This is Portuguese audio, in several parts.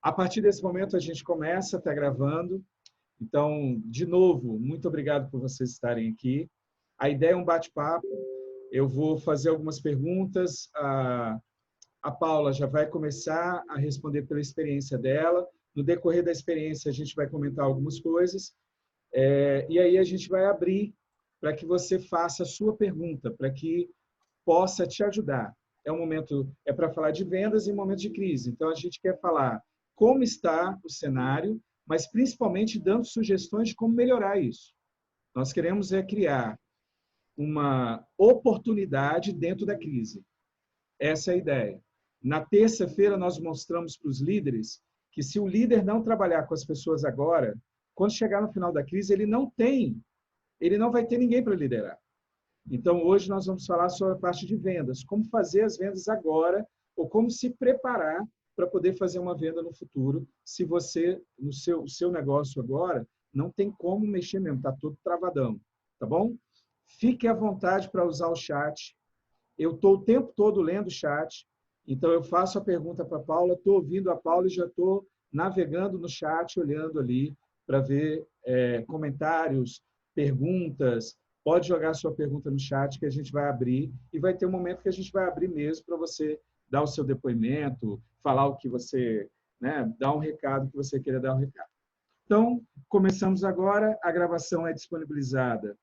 A partir desse momento, a gente começa, está gravando. Então, de novo, muito obrigado por vocês estarem aqui. A ideia é um bate-papo. Eu vou fazer algumas perguntas. A Paula já vai começar a responder pela experiência dela. No decorrer da experiência, a gente vai comentar algumas coisas. E aí a gente vai abrir para que você faça a sua pergunta, para que possa te ajudar. É para falar de vendas em momento de crise. Então, a gente quer falar como está o cenário, mas principalmente dando sugestões de como melhorar isso. Nós queremos criar uma oportunidade dentro da crise. Essa é a ideia. Na terça-feira, nós mostramos para os líderes que se o líder não trabalhar com as pessoas agora, quando chegar no final da crise, ele não vai ter ninguém para liderar. Então, hoje nós vamos falar sobre a parte de vendas, como fazer as vendas agora, ou como se preparar para poder fazer uma venda no futuro, se você, no seu negócio agora, não tem como mexer mesmo, está tudo travadão, tá bom? Fique à vontade para usar o chat. Eu estou o tempo todo lendo o chat, então eu faço a pergunta para a Paula, estou ouvindo a Paula e já estou navegando no chat, olhando ali para ver comentários, perguntas. Pode jogar sua pergunta no chat que a gente vai abrir e vai ter um momento que a gente vai abrir mesmo para você dar o seu depoimento, falar o que você, dar um recado que você queira dar um recado. Então, começamos agora. A gravação é disponibilizada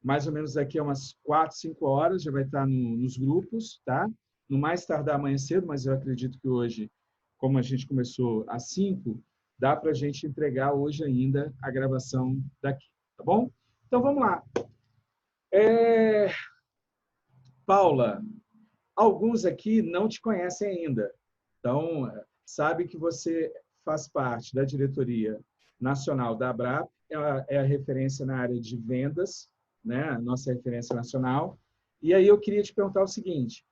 mais ou menos daqui a umas 4, 5 horas, já vai estar nos grupos, tá? No mais tardar amanhã cedo, mas eu acredito que hoje, como a gente começou às 5, dá para a gente entregar hoje ainda a gravação daqui, tá bom? Então, vamos lá. Paula, alguns aqui não te conhecem ainda. Então, sabe que você faz parte da diretoria nacional da ABRAP, é a referência na área de vendas, né? Nossa referência nacional. E aí eu queria te perguntar o seguinte,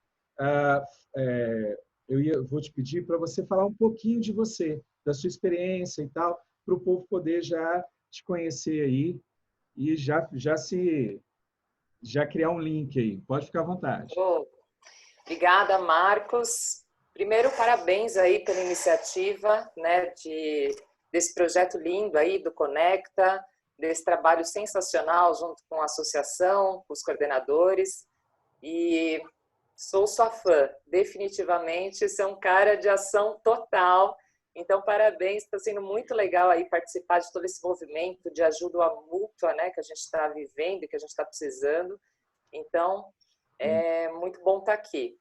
vou te pedir para você falar um pouquinho de você, da sua experiência e tal, para o povo poder já te conhecer aí e já criar um link aí. Pode ficar à vontade. Oh, obrigada, Marcos. Primeiro, parabéns aí pela iniciativa, né, desse projeto lindo aí do Conecta, desse trabalho sensacional junto com a associação, com os coordenadores. E sou sua fã, definitivamente. Você é um cara de ação total. Então, parabéns, está sendo muito legal aí participar de todo esse movimento de ajuda mútua, né, que a gente está vivendo e que a gente está precisando. Então, é muito bom estar aqui.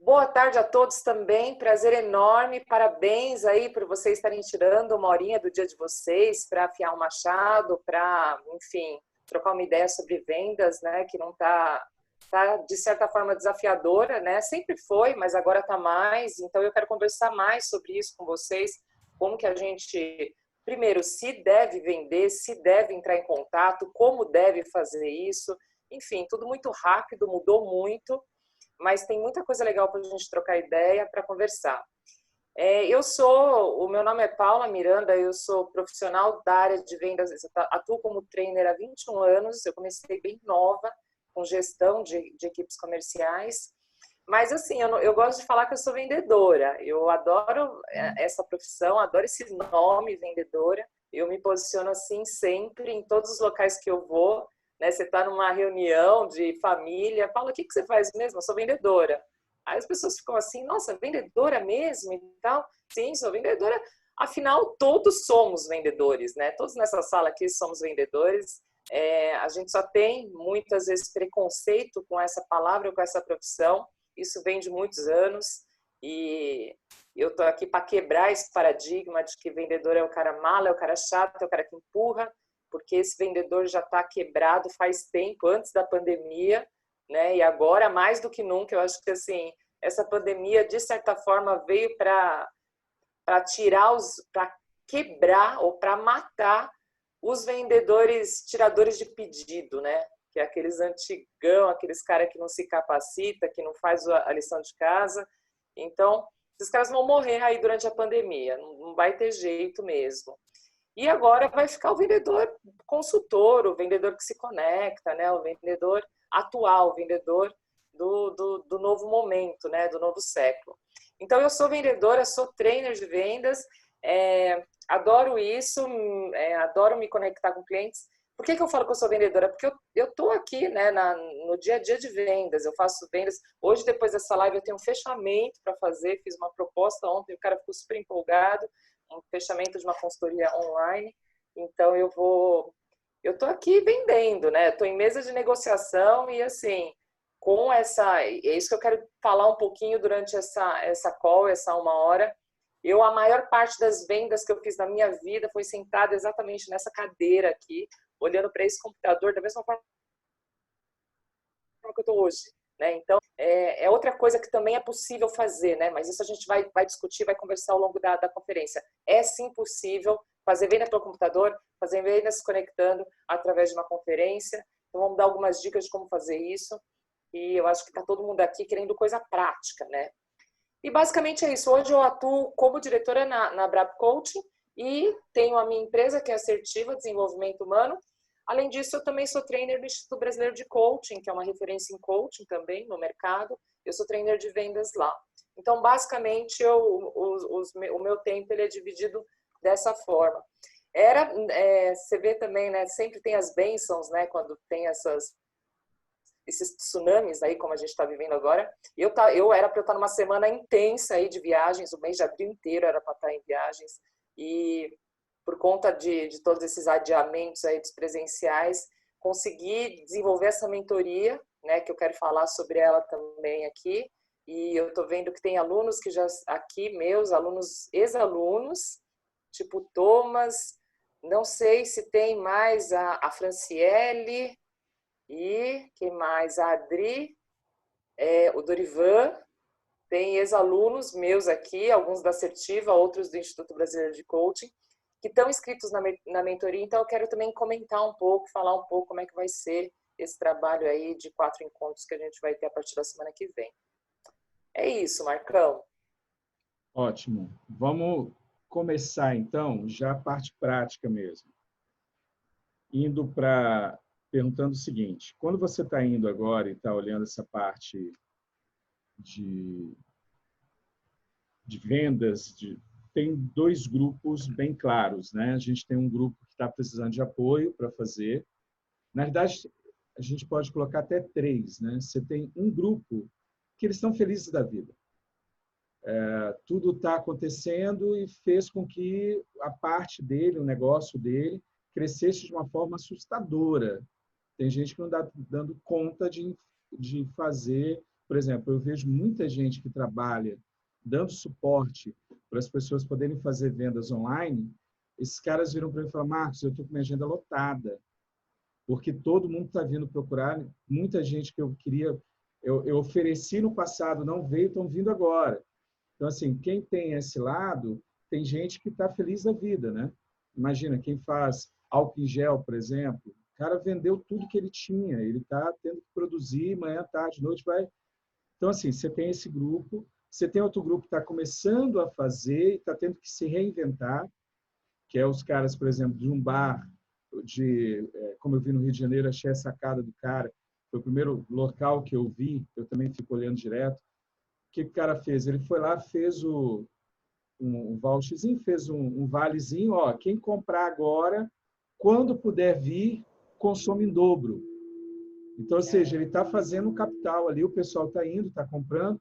Boa tarde a todos também, prazer enorme, parabéns aí por vocês estarem tirando uma horinha do dia de vocês para afiar um machado, para, enfim, trocar uma ideia sobre vendas, né, que não tá de certa forma desafiadora, né, sempre foi, mas agora tá mais, então eu quero conversar mais sobre isso com vocês, como que a gente, primeiro, se deve vender, se deve entrar em contato, como deve fazer isso, enfim, tudo muito rápido, mudou muito, mas tem muita coisa legal para a gente trocar ideia, para conversar. O meu nome é Paula Miranda, eu sou profissional da área de vendas, atuo como trainer há 21 anos, eu comecei bem nova, com gestão de equipes comerciais, mas assim, eu gosto de falar que eu sou vendedora, eu adoro essa profissão, adoro esse nome, vendedora, eu me posiciono assim sempre, em todos os locais que eu vou, né? Você está numa reunião de família, Paula, o que você faz mesmo? Eu sou vendedora. Aí as pessoas ficam assim, nossa, vendedora mesmo e tal? Sim, sou vendedora. Afinal, todos somos vendedores, né? Todos nessa sala aqui somos vendedores. A gente só tem, muitas vezes, preconceito com essa palavra, com essa profissão. Isso vem de muitos anos e eu estou aqui para quebrar esse paradigma de que vendedor é o cara mala, é o cara chato, é o cara que empurra, porque esse vendedor já está quebrado faz tempo, antes da pandemia, né? E agora, mais do que nunca, eu acho que assim, essa pandemia, de certa forma, veio para quebrar ou para matar os vendedores tiradores de pedido, né? Que é aqueles antigão, aqueles caras que não se capacita, que não faz a lição de casa. Então, esses caras vão morrer aí durante a pandemia, não vai ter jeito mesmo. E agora vai ficar o vendedor consultor, o vendedor que se conecta, né? O vendedor atual, o vendedor do novo momento, né? Do novo século. Então, eu sou vendedora, sou trainer de vendas, adoro isso, adoro me conectar com clientes. Por que eu falo que eu sou vendedora? Porque eu estou aqui, né, no dia a dia de vendas, eu faço vendas. Hoje, depois dessa live, eu tenho um fechamento para fazer, fiz uma proposta ontem, o cara ficou super empolgado, um fechamento de uma consultoria online. Então, eu estou aqui vendendo, né? Estou em mesa de negociação e, assim, é isso que eu quero falar um pouquinho durante essa call, essa 1 hora. A maior parte das vendas que eu fiz na minha vida foi sentada exatamente nessa cadeira aqui, olhando para esse computador da mesma forma que eu estou hoje, né? Então, é outra coisa que também é possível fazer, né? Mas isso a gente vai discutir, vai conversar ao longo da conferência. É sim possível fazer venda pelo computador, fazer venda se conectando através de uma conferência. Então, vamos dar algumas dicas de como fazer isso. E eu acho que está todo mundo aqui querendo coisa prática, né? E basicamente é isso. Hoje eu atuo como diretora na Brab Coaching e tenho a minha empresa que é Assertiva Desenvolvimento Humano. Além disso, eu também sou trainer do Instituto Brasileiro de Coaching, que é uma referência em coaching também no mercado. Eu sou trainer de vendas lá. Então, basicamente, o meu tempo ele é dividido dessa forma. Você vê também, né? Sempre tem as bênçãos, né? Quando tem esses tsunamis aí, como a gente está vivendo agora. Eu era para eu estar numa semana intensa aí de viagens, o mês de abril inteiro era para estar em viagens, e por conta de todos esses adiamentos aí dos presenciais, consegui desenvolver essa mentoria, né, que eu quero falar sobre ela também aqui, e eu estou vendo que tem alunos que já aqui, meus alunos, ex-alunos, tipo Thomas, não sei se tem mais a Franciele, e quem mais? A Adri, o Dorivan, tem ex-alunos meus aqui, alguns da Assertiva, outros do Instituto Brasileiro de Coaching, que estão inscritos na mentoria. Então, eu quero também comentar um pouco, falar um pouco como é que vai ser esse trabalho aí de 4 encontros que a gente vai ter a partir da semana que vem. É isso, Marcão. Ótimo. Vamos começar, então, já a parte prática mesmo. Indo para... perguntando o seguinte, quando você está indo agora e está olhando essa parte de vendas, tem 2 grupos bem claros, né? A gente tem um grupo que está precisando de apoio para fazer. Na verdade, a gente pode colocar até 3, né? Você tem um grupo que eles estão felizes da vida. Tudo está acontecendo e fez com que a parte dele, o negócio dele, crescesse de uma forma assustadora. Tem gente que não está dando conta de fazer. Por exemplo, eu vejo muita gente que trabalha dando suporte para as pessoas poderem fazer vendas online. Esses caras viram para mim e falam: Marcos, eu estou com minha agenda lotada, porque todo mundo está vindo procurar. Muita gente que eu queria, eu ofereci no passado, não veio, estão vindo agora. Então, assim, quem tem esse lado, tem gente que está feliz da vida, né? Imagina, quem faz álcool em gel, por exemplo, o cara vendeu tudo que ele tinha, ele está tendo que produzir manhã, tarde, noite, vai... Então, assim, você tem esse grupo, você tem outro grupo que está começando a fazer, está tendo que se reinventar, que é os caras, por exemplo, de um bar, como eu vi no Rio de Janeiro, achei a sacada do cara, foi o primeiro local que eu vi, eu também fico olhando direto. O que o cara fez? Ele foi lá, fez um voucherzinho, fez um valezinho, ó, quem comprar agora, quando puder vir, consome em dobro. Então, ou seja, ele está fazendo um capital ali, o pessoal está indo, está comprando,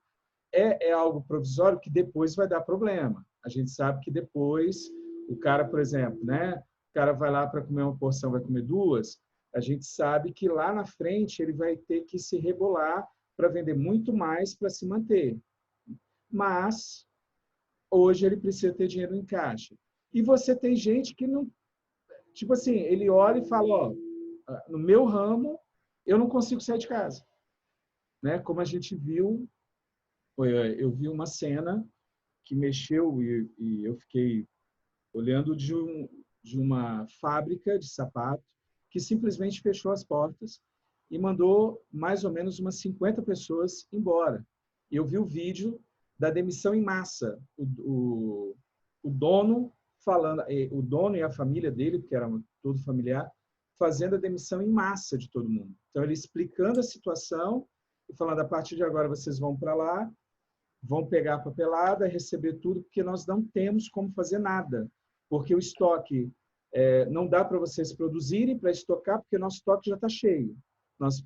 é algo provisório que depois vai dar problema. A gente sabe que depois, o cara, por exemplo, né, o cara vai lá para comer uma porção, vai comer 2, a gente sabe que lá na frente ele vai ter que se rebolar para vender muito mais para se manter. Mas, hoje, ele precisa ter dinheiro em caixa. E você tem gente que não... Tipo assim, ele olha e fala, ó, no meu ramo, eu não consigo sair de casa. Né? Como a gente viu, eu vi uma cena que mexeu e eu fiquei olhando de uma fábrica de sapato que simplesmente fechou as portas e mandou mais ou menos umas 50 pessoas embora. E eu vi o vídeo da demissão em massa. O dono falando, o dono e a família dele, porque era todo familiar, fazendo a demissão em massa de todo mundo. Então, ele explicando a situação e falando, a partir de agora vocês vão para lá, vão pegar a papelada, receber tudo, porque nós não temos como fazer nada, porque o estoque não dá para vocês produzirem, para estocar, porque nosso estoque já está cheio. Nós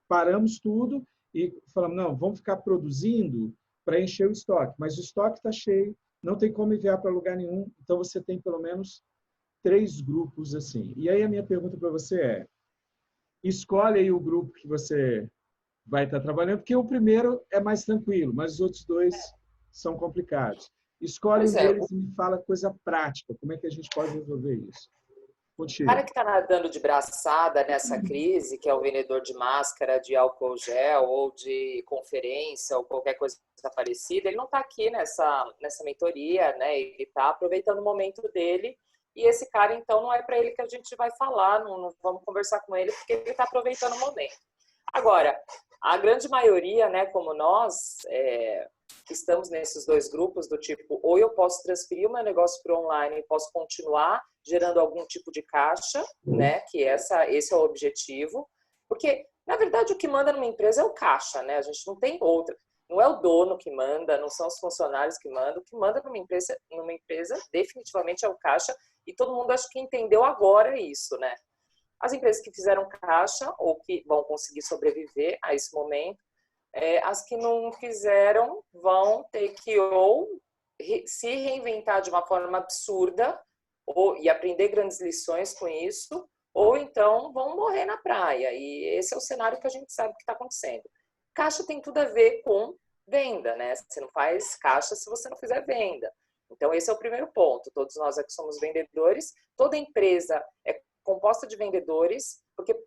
paramos tudo e falamos, não, vamos ficar produzindo para encher o estoque, mas o estoque está cheio, não tem como enviar para lugar nenhum, então você tem pelo menos 3 grupos assim. E aí a minha pergunta para você é, escolhe aí o grupo que você vai estar trabalhando, porque o primeiro é mais tranquilo, mas os outros 2 são complicados. Escolhe um Pois é, deles e me fala coisa prática, como é que a gente pode resolver isso? o cara Contigo. que está nadando de braçada nessa crise, que é o vendedor de máscara, de álcool gel ou de conferência ou qualquer coisa parecida, ele não está aqui nessa mentoria, né? Ele está aproveitando o momento dele e esse cara, então, não é para ele que a gente vai falar, não vamos conversar com ele porque ele está aproveitando o momento. Agora, a grande maioria, né, como nós, estamos nesses 2 grupos do tipo, ou eu posso transferir o meu negócio para o online e posso continuar gerando algum tipo de caixa, né, que esse é o objetivo, porque, na verdade, o que manda numa empresa é o caixa, né, a gente não tem outra, não é o dono que manda, não são os funcionários que mandam, o que manda numa empresa definitivamente é o caixa, e todo mundo acho que entendeu agora isso, né. As empresas que fizeram caixa ou que vão conseguir sobreviver a esse momento, as que não fizeram vão ter que ou se reinventar de uma forma absurda e aprender grandes lições com isso, ou então vão morrer na praia. E esse é o cenário que a gente sabe que está acontecendo. Caixa tem tudo a ver com venda, né? Você não faz caixa se você não fizer venda. Então, esse é o primeiro ponto. Todos nós aqui somos vendedores. Toda empresa é composta de vendedores, porque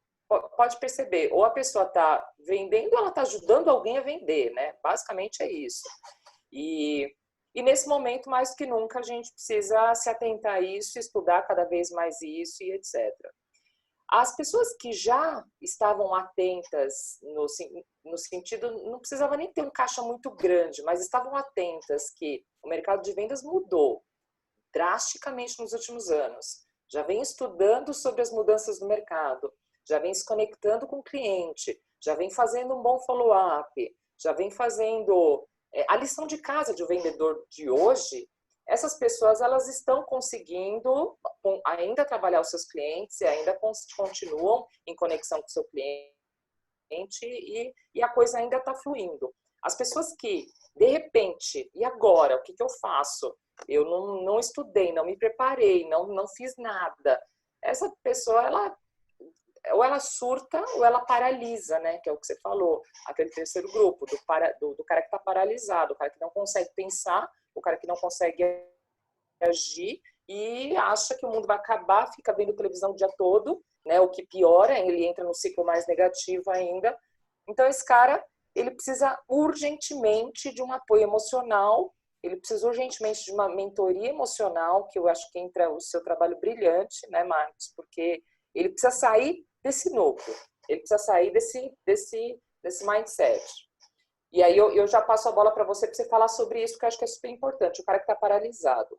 pode perceber, ou a pessoa está vendendo ou ela está ajudando alguém a vender, né? Basicamente é isso. E nesse momento, mais do que nunca, a gente precisa se atentar a isso, estudar cada vez mais isso e etc. As pessoas que já estavam atentas no sentido, não precisava nem ter um caixa muito grande, mas estavam atentas que o mercado de vendas mudou drasticamente nos últimos anos. Já vem estudando sobre as mudanças do mercado, já vem se conectando com o cliente, já vem fazendo um bom follow-up, já vem fazendo a lição de casa de um vendedor de hoje. Essas pessoas elas estão conseguindo ainda trabalhar os seus clientes e ainda continuam em conexão com o seu cliente e a coisa ainda está fluindo. As pessoas que, de repente, e agora, o que eu faço? Eu não estudei, não me preparei, não fiz nada. Essa pessoa, ou ela surta ou ela paralisa, né? Que é o que você falou, aquele terceiro grupo, do cara que está paralisado, o cara que não consegue pensar, o cara que não consegue agir e acha que o mundo vai acabar, fica vendo televisão o dia todo, né? O que piora, ele entra no ciclo mais negativo ainda. Então, esse cara, ele precisa urgentemente de um apoio emocional, ele precisa urgentemente de uma mentoria emocional, que eu acho que entra o seu trabalho brilhante, né, Marcos? Porque ele precisa sair desse núcleo, ele precisa sair desse mindset. E aí eu já passo a bola para você falar sobre isso, que eu acho que é super importante, o cara que está paralisado.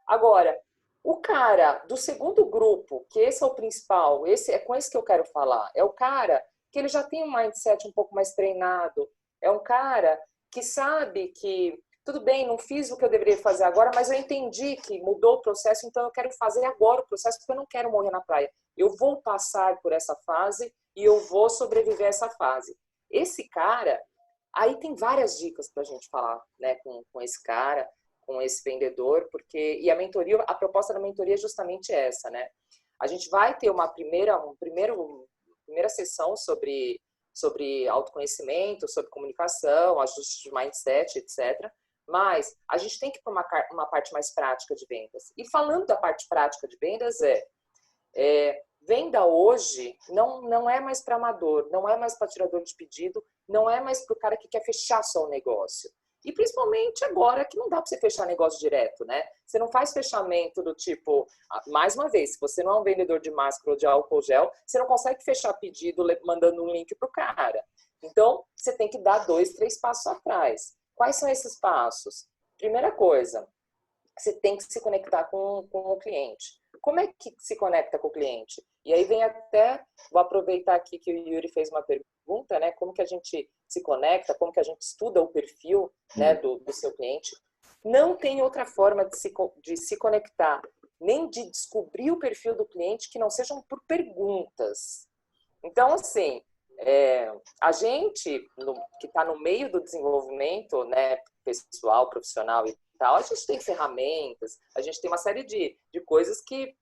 Agora, o cara do segundo grupo, que esse é o principal, é com esse que eu quero falar, é o cara que ele já tem um mindset um pouco mais treinado, é um cara que sabe que tudo bem, não fiz o que eu deveria fazer agora, mas eu entendi que mudou o processo, então eu quero fazer agora o processo, porque eu não quero morrer na praia. Eu vou passar por essa fase e eu vou sobreviver a essa fase. Esse cara, aí tem várias dicas para a gente falar, né, com esse cara, com esse vendedor, e a mentoria, a proposta da mentoria é justamente essa, né? A gente vai ter uma primeira sessão sobre autoconhecimento, sobre comunicação, ajuste de mindset, etc. Mas a gente tem que ir para uma parte mais prática de vendas. E falando da parte prática de vendas, venda hoje não é mais para amador, não é mais para tirador de pedido, não é mais para o cara que quer fechar só o negócio. E principalmente agora que não dá para você fechar negócio direto, né? Você não faz fechamento do tipo, mais uma vez, se você não é um vendedor de máscara ou de álcool gel, você não consegue fechar pedido mandando um link para o cara. Então, você tem que dar 2, 3 passos atrás. Quais são esses passos? Primeira coisa, você tem que se conectar com o cliente. Como é que se conecta com o cliente? E aí vem até, vou aproveitar aqui que o Yuri fez uma pergunta, né? Como que a gente se conecta, como que a gente estuda o perfil, né, do seu cliente. Não tem outra forma de se conectar, nem de descobrir o perfil do cliente que não sejam por perguntas. Então, assim, a gente que está no meio do desenvolvimento, né, pessoal, profissional e tal, a gente tem ferramentas, a gente tem uma série de coisas que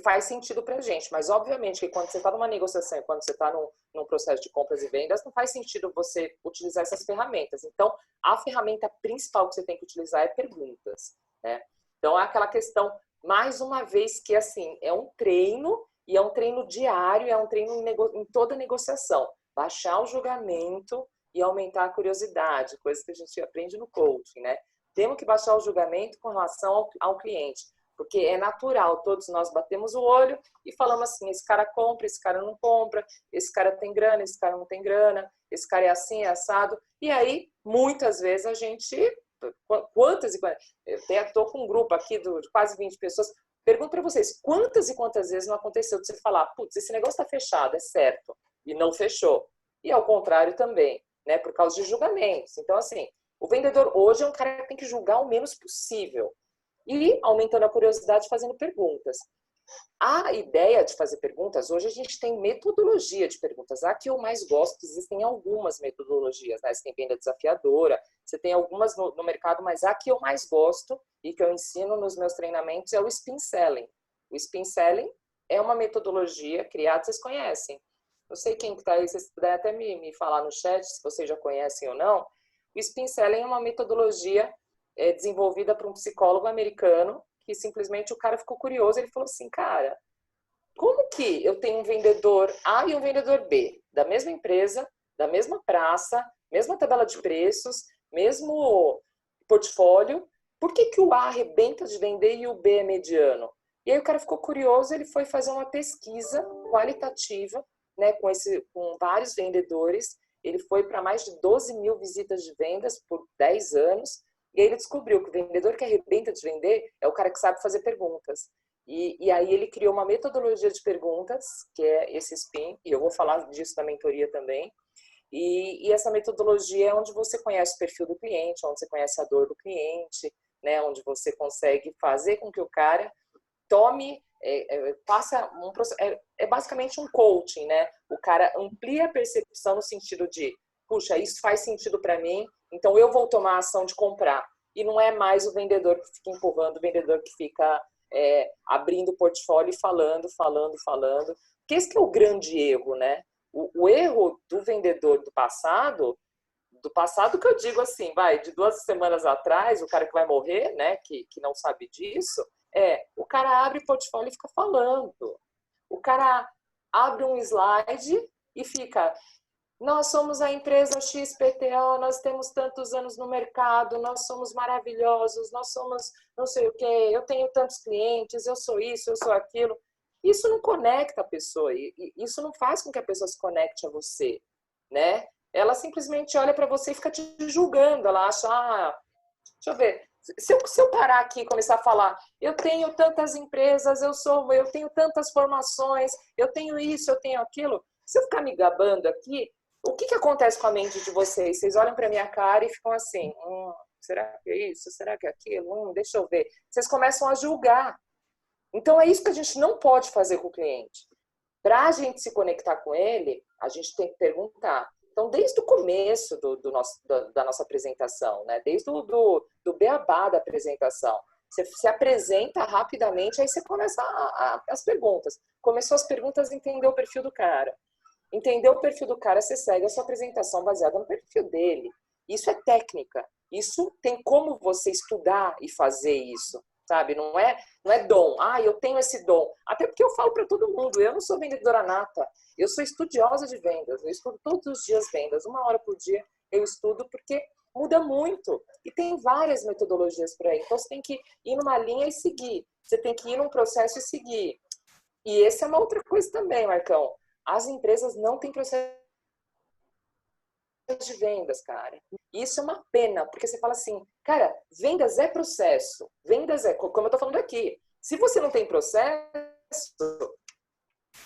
faz sentido para a gente. Mas, obviamente, que quando você está numa negociação, quando você está num processo de compras e vendas, não faz sentido você utilizar essas ferramentas. Então, a ferramenta principal que você tem que utilizar é perguntas, né? Então, é aquela questão, mais uma vez, que assim, é um treino, e é um treino diário, é um treino em toda negociação. Baixar o julgamento e aumentar a curiosidade, coisa que a gente aprende no coaching, né? Temos que baixar o julgamento com relação ao cliente, porque é natural, todos nós batemos o olho e falamos assim, esse cara compra, esse cara não compra, esse cara tem grana, esse cara não tem grana, esse cara é assim, é assado. E aí, muitas vezes, a gente... Quantas e quantas... Eu estou com um grupo aqui de quase 20 pessoas. Pergunto para vocês, quantas e quantas vezes não aconteceu de você falar, putz, esse negócio está fechado, é certo, e não fechou. E ao contrário também, né, por causa de julgamentos. Então, assim, o vendedor hoje é um cara que tem que julgar o menos possível. E aumentando a curiosidade, fazendo perguntas. A ideia de fazer perguntas, hoje a gente tem metodologia de perguntas. A que eu mais gosto, existem algumas metodologias, né? Você tem venda desafiadora, você tem algumas no mercado, mas a que eu mais gosto e que eu ensino nos meus treinamentos é o Spin Selling. O Spin Selling é uma metodologia criada, vocês conhecem. Não sei quem que está aí, vocês puderem até me falar no chat, se vocês já conhecem ou não. O Spin Selling é uma metodologia desenvolvida por um psicólogo americano, que simplesmente o cara ficou curioso, ele falou assim, cara, como que eu tenho um vendedor A e um vendedor B, da mesma empresa, da mesma praça, mesma tabela de preços, mesmo portfólio, por que que o A arrebenta de vender e o B é mediano? E aí o cara ficou curioso, ele foi fazer uma pesquisa qualitativa, né, com vários vendedores, ele foi para mais de 12 mil visitas de vendas por 10 anos, e aí ele descobriu que o vendedor que arrebenta de vender é o cara que sabe fazer perguntas. E aí ele criou uma metodologia de perguntas, que é esse SPIN, e eu vou falar disso na mentoria também. E essa metodologia é onde você conhece o perfil do cliente, onde você conhece a dor do cliente, né, onde você consegue fazer com que o cara tome, passa um processo, é basicamente um coaching, né? O cara amplia a percepção no sentido de, puxa, isso faz sentido para mim, então eu vou tomar a ação de comprar. E não é mais o vendedor que fica empurrando, o vendedor que fica abrindo o portfólio e falando. Porque esse que é o grande erro, né? O erro do vendedor do passado que eu digo assim, de 2 semanas atrás, o cara que vai morrer, né, que não sabe disso, o cara abre o portfólio e fica falando. O cara abre um slide e fica, nós somos a empresa XPTO, nós temos tantos anos no mercado, nós somos maravilhosos, nós somos não sei o quê, eu tenho tantos clientes, eu sou isso, eu sou aquilo. Isso não conecta a pessoa, isso não faz com que a pessoa se conecte a você, né? Ela simplesmente olha para você e fica te julgando, ela acha, deixa eu ver, se eu parar aqui e começar a falar, eu tenho tantas empresas, eu tenho tantas formações, eu tenho isso, eu tenho aquilo, se eu ficar me gabando aqui, o que acontece com a mente de vocês? Vocês olham para minha cara e ficam assim, será que é isso? Será que é aquilo? Deixa eu ver. Vocês começam a julgar. Então, é isso que a gente não pode fazer com o cliente. Para a gente se conectar com ele, a gente tem que perguntar. Então, desde o começo da nossa apresentação, né? Desde do beabá da apresentação, você se apresenta rapidamente, aí você começa as perguntas. Começou as perguntas, entender o perfil do cara. Entender o perfil do cara, você segue a sua apresentação baseada no perfil dele. Isso é técnica. Isso tem como você estudar e fazer isso, sabe? Não é dom. Eu tenho esse dom. Até porque eu falo para todo mundo, eu não sou vendedora nata. Eu sou estudiosa de vendas. Eu estudo todos os dias vendas. 1 hora por dia eu estudo porque muda muito. E tem várias metodologias por aí. Então você tem que ir numa linha e seguir. Você tem que ir num processo e seguir. E essa é uma outra coisa também, Marcão. As empresas não têm processo de vendas, cara. Isso é uma pena, porque você fala assim, cara, vendas é processo. Vendas como eu tô falando aqui. Se você não tem processo,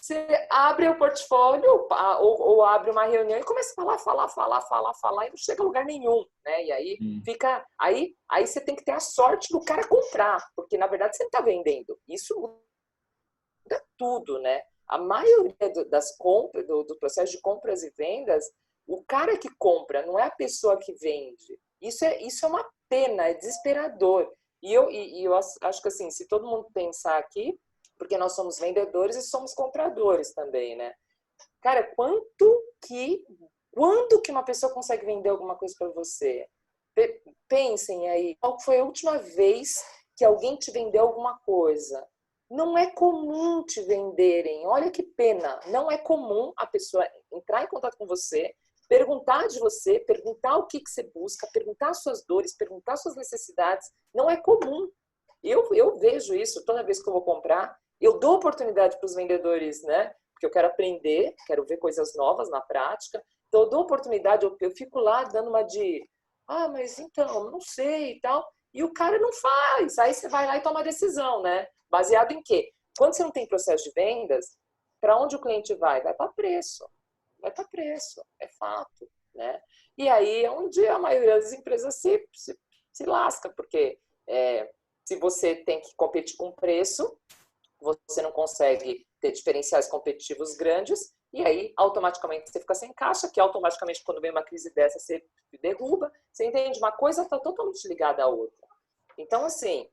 Você abre o portfólio ou abre uma reunião e começa a falar e não chega a lugar nenhum, né? E aí fica, aí você tem que ter a sorte do cara comprar, porque na verdade você não está vendendo. Isso muda tudo, né? A maioria das compras, do processo de compras e vendas, o cara que compra não é a pessoa que vende. Isso é uma pena, é desesperador. E eu acho que assim, se todo mundo pensar aqui, porque nós somos vendedores e somos compradores também, né? Cara, quando que uma pessoa consegue vender alguma coisa para você? Pensem aí, qual foi a última vez que alguém te vendeu alguma coisa? Não é comum te venderem. Olha que pena. Não é comum a pessoa entrar em contato com você, perguntar de você, perguntar o que você busca, perguntar as suas dores, perguntar as suas necessidades. Não é comum. Eu vejo isso toda vez que eu vou comprar. Eu dou oportunidade para os vendedores, né? Porque eu quero aprender, quero ver coisas novas na prática. Então, eu dou oportunidade, eu fico lá dando uma de... mas então, não sei e tal. E o cara não faz. Aí você vai lá e toma a decisão, né? Baseado em quê? Quando você não tem processo de vendas, para onde o cliente vai? Vai para preço. Vai para preço. É fato, né? E aí é onde a maioria das empresas se lasca, porque se você tem que competir com preço, você não consegue ter diferenciais competitivos grandes, e aí automaticamente você fica sem caixa, que automaticamente quando vem uma crise dessa você derruba. Você entende? Uma coisa está totalmente ligada à outra. Então, assim,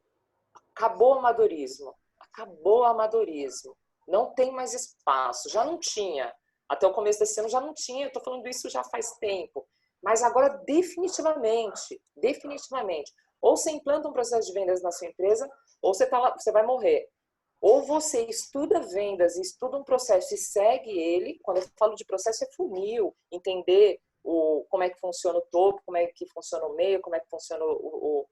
acabou o amadorismo. Acabou o amadorismo. Não tem mais espaço. Já não tinha. Até o começo desse ano já não tinha. Eu estou falando isso já faz tempo. Mas agora definitivamente, definitivamente, ou você implanta um processo de vendas na sua empresa, ou você vai morrer. Ou você estuda vendas, estuda um processo e segue ele. Quando eu falo de processo, é funil. Entender como é que funciona o topo, como é que funciona o meio, como é que funciona o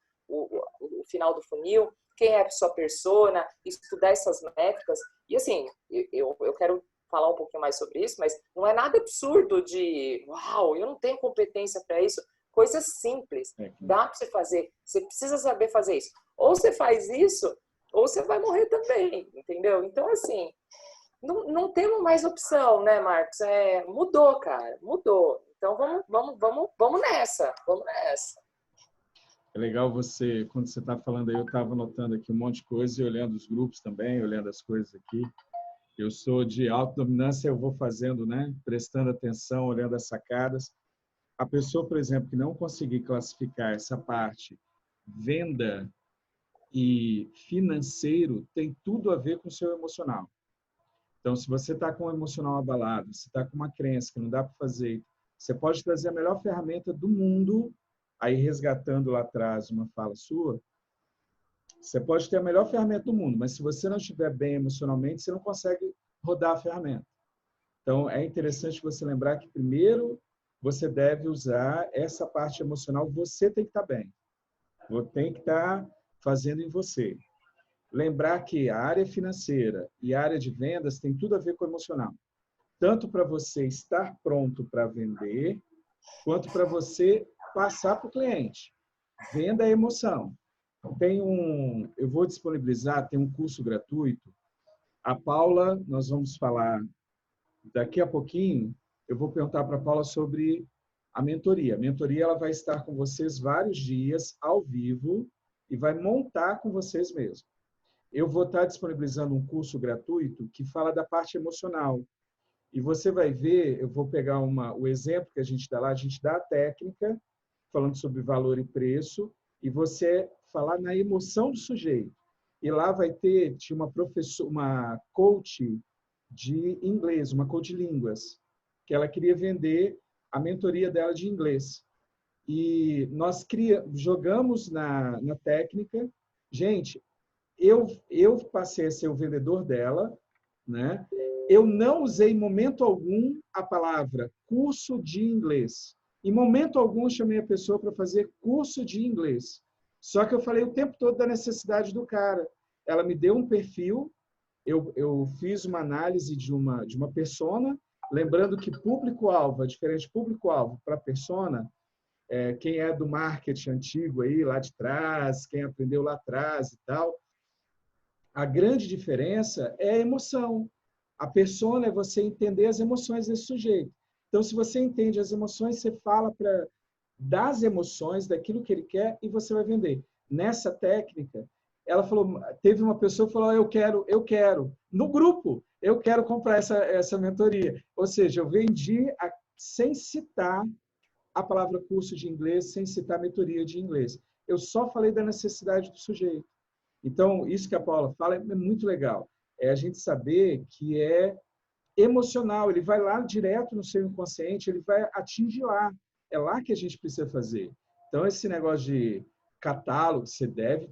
final do funil, quem é a sua persona, estudar essas métricas. E assim, eu quero falar um pouquinho mais sobre isso, mas não é nada absurdo de, uau, eu não tenho competência para isso. Coisas simples. Dá para você fazer. Você precisa saber fazer isso. Ou você faz isso, ou você vai morrer também, entendeu? Então, assim, não temos mais opção, né, Marcos? Mudou, cara, mudou. Então, vamos nessa, vamos nessa. É legal você, quando você está falando aí, eu estava anotando aqui um monte de coisa e olhando os grupos também, olhando as coisas aqui. Eu sou de autodominância, eu vou fazendo, né, prestando atenção, olhando as sacadas. A pessoa, por exemplo, que não conseguir classificar essa parte venda e financeiro tem tudo a ver com o seu emocional. Então, se você está com o emocional abalado, se está com uma crença que não dá para fazer, você pode trazer a melhor ferramenta do mundo, aí resgatando lá atrás uma fala sua, você pode ter a melhor ferramenta do mundo, mas se você não estiver bem emocionalmente, você não consegue rodar a ferramenta. Então, é interessante você lembrar que, primeiro, você deve usar essa parte emocional, você tem que estar bem. Você tem que estar fazendo em você. Lembrar que a área financeira e a área de vendas tem tudo a ver com o emocional. Tanto para você estar pronto para vender, quanto para você passar para o cliente. Venda é emoção. Eu vou disponibilizar, tem um curso gratuito. A Paula, nós vamos falar daqui a pouquinho, eu vou perguntar para a Paula sobre a mentoria. A mentoria ela vai estar com vocês vários dias, ao vivo, e vai montar com vocês mesmo. Eu vou estar disponibilizando um curso gratuito que fala da parte emocional. E você vai ver, eu vou pegar o exemplo que a gente dá lá, a gente dá a técnica, falando sobre valor e preço, e você falar na emoção do sujeito. E lá tinha uma coach de inglês, uma coach de línguas, que ela queria vender a mentoria dela de inglês. E nós jogamos na técnica. Gente, eu passei a ser o vendedor dela, né? Eu não usei em momento algum a palavra curso de inglês. Em momento algum, chamei a pessoa para fazer curso de inglês. Só que eu falei o tempo todo da necessidade do cara. Ela me deu um perfil, eu fiz uma análise de uma persona, lembrando que público-alvo é diferente de público-alvo para persona. Quem é do marketing antigo, aí, lá de trás, quem aprendeu lá atrás e tal, a grande diferença é a emoção. A persona é você entender as emoções desse sujeito. Então, se você entende as emoções, você fala das emoções, daquilo que ele quer, e você vai vender. Nessa técnica, ela falou, teve uma pessoa que falou, eu quero, no grupo, eu quero comprar essa mentoria. Ou seja, eu vendi sem citar a palavra curso de inglês, sem citar mentoria de inglês. Eu só falei da necessidade do sujeito. Então, isso que a Paula fala é muito legal. É a gente saber que é emocional, ele vai lá direto no seu inconsciente, ele vai atingir lá. É lá que a gente precisa fazer. Então, esse negócio de catálogo, você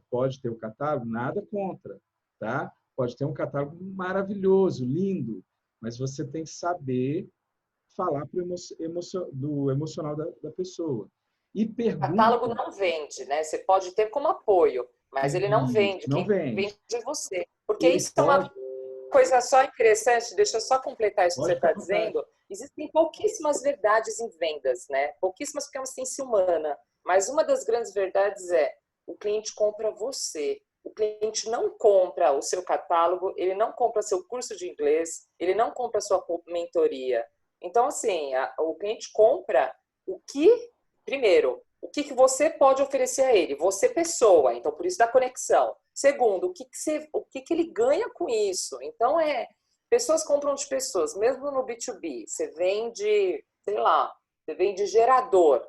pode ter o catálogo, nada contra, tá? Pode ter um catálogo maravilhoso, lindo, mas você tem que saber falar do emocional da pessoa. E O catálogo pergunta... não vende, né? Você pode ter como apoio, mas ele não vende. Não Quem vende. vende é você. Porque Ele isso é uma pode... coisa só interessante, deixa eu só completar isso que você Pode ficar está à vontade. dizendo. Existem pouquíssimas verdades em vendas, né? Pouquíssimas porque é uma ciência humana. Mas uma das grandes verdades é o cliente compra você. O cliente não compra o seu catálogo, ele não compra seu curso de inglês, ele não compra sua mentoria. Então, assim, o cliente compra o que, primeiro, o que você pode oferecer a ele, você pessoa, então por isso da conexão. Segundo, o que ele ganha com isso? Então, pessoas compram de pessoas, mesmo no B2B, você vende, sei lá, você vende gerador.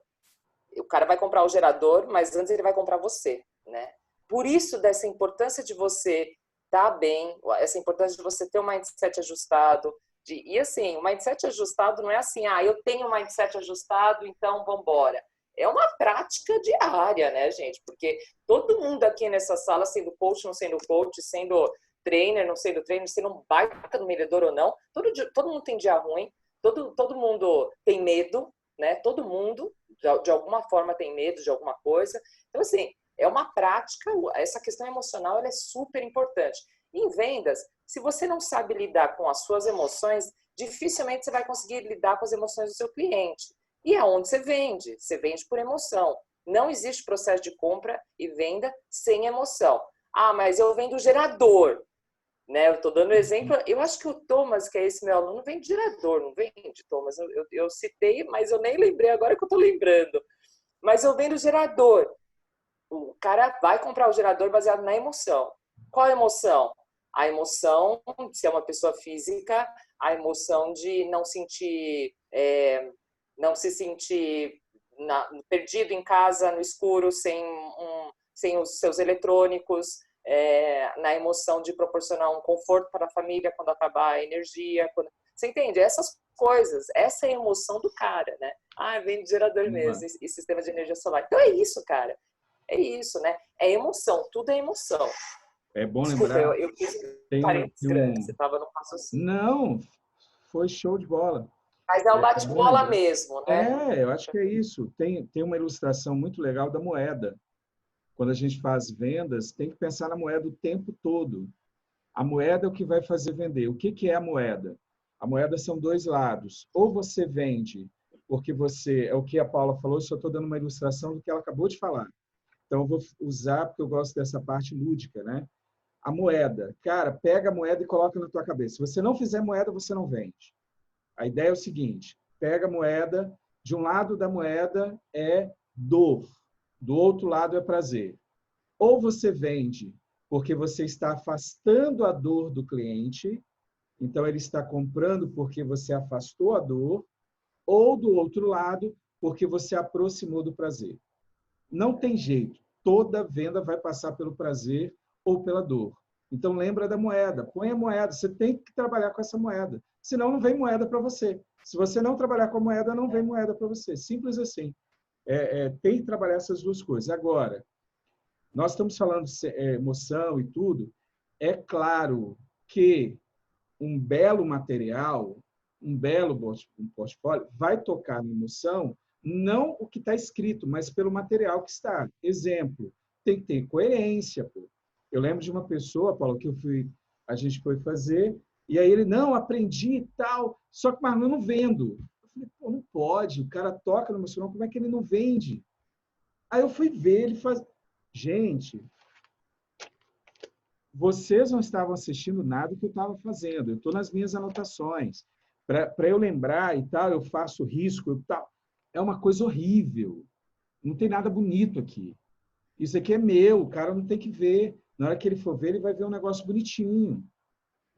O cara vai comprar o gerador, mas antes ele vai comprar você, né? Por isso, dessa importância de você estar bem, essa importância de você ter um mindset ajustado. E assim, o mindset ajustado não é assim, eu tenho um mindset ajustado, então vamos embora. É uma prática diária, né, gente? Porque todo mundo aqui nessa sala, sendo coach, não sendo coach, sendo trainer, não sendo trainer, sendo um baita no vendedor ou não, todo mundo tem dia ruim, todo mundo tem medo, né? Todo mundo, de alguma forma, tem medo de alguma coisa. Então, assim, é uma prática, essa questão emocional ela é super importante. Em vendas, se você não sabe lidar com as suas emoções, dificilmente você vai conseguir lidar com as emoções do seu cliente. E aonde você vende? Você vende por emoção. Não existe processo de compra e venda sem emoção. Mas eu vendo gerador, né? Eu estou dando exemplo. Eu acho que o Thomas, que é esse meu aluno, vende gerador, não vende, Thomas? Eu citei, mas eu nem lembrei agora que eu estou lembrando. Mas eu vendo gerador. O cara vai comprar o gerador baseado na emoção. Qual a emoção? A emoção, se é uma pessoa física, a emoção de não sentir, não se sentir perdido em casa, no escuro, sem os seus eletrônicos, na emoção de proporcionar um conforto para a família quando acabar a energia. Você entende? Essas coisas, essa é a emoção do cara, né? Vem de gerador mesmo e sistema de energia solar. Então é isso, cara. É isso, né? É emoção, tudo é emoção. É bom Desculpa, lembrar, eu fiz tem parênteses grandes, você estava no raciocínio. Não, foi show de bola. Mas é um É bom bate-bola lembrar. mesmo, né? Eu acho que é isso. Tem uma ilustração muito legal da moeda. Quando a gente faz vendas, tem que pensar na moeda o tempo todo. A moeda é o que vai fazer vender. O que é a moeda? A moeda são dois lados. Ou você vende, porque é o que a Paula falou, só estou dando uma ilustração do que ela acabou de falar. Então, eu vou usar, porque eu gosto dessa parte lúdica, né? A moeda. Cara, pega a moeda e coloca na tua cabeça. Se você não fizer moeda, você não vende. A ideia é o seguinte, pega a moeda, de um lado da moeda é dor, do outro lado é prazer. Ou você vende porque você está afastando a dor do cliente, então ele está comprando porque você afastou a dor, ou do outro lado, porque você aproximou do prazer. Não tem jeito, toda venda vai passar pelo prazer ou pela dor. Então lembra da moeda, põe a moeda, você tem que trabalhar com essa moeda, senão não vem moeda para você. Se você não trabalhar com a moeda, não vem moeda para você. Simples assim. Tem que trabalhar essas duas coisas. Agora, nós estamos falando de emoção e tudo. É claro que um belo material, um belo portfólio, vai tocar na emoção, não o que está escrito, mas pelo material que está. Exemplo, tem que ter coerência. Pô. Eu lembro de uma pessoa, Paulo, que a gente foi fazer, e aí ele, não, aprendi e tal, só que, mas eu não vendo. Eu falei, pô, não pode, o cara toca no emocional, como é que ele não vende? Aí eu fui ver, ele faz... Gente, vocês não estavam assistindo nada do que eu estava fazendo. Eu estou nas minhas anotações. Para eu lembrar e tal, eu faço risco e tal. É uma coisa horrível. Não tem nada bonito aqui. Isso aqui é meu, o cara não tem que ver. Na hora que ele for ver, ele vai ver um negócio bonitinho.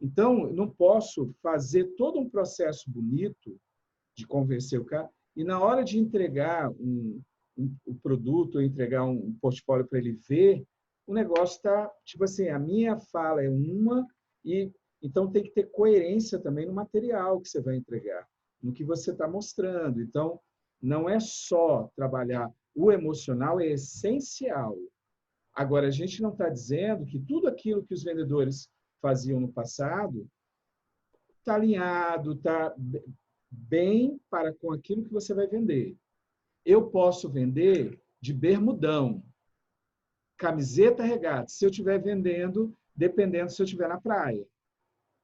Então, eu não posso fazer todo um processo bonito de convencer o cara e na hora de entregar um produto, ou entregar um portfólio para ele ver, o negócio está, tipo assim, a minha fala é uma e então tem que ter coerência também no material que você vai entregar, no que você está mostrando. Então, não é só trabalhar o emocional, é essencial. Agora, a gente não está dizendo que tudo aquilo que os vendedores faziam no passado está alinhado, está bem para com aquilo que você vai vender. Eu posso vender de bermudão, camiseta regata, se eu estiver vendendo, dependendo se eu estiver na praia.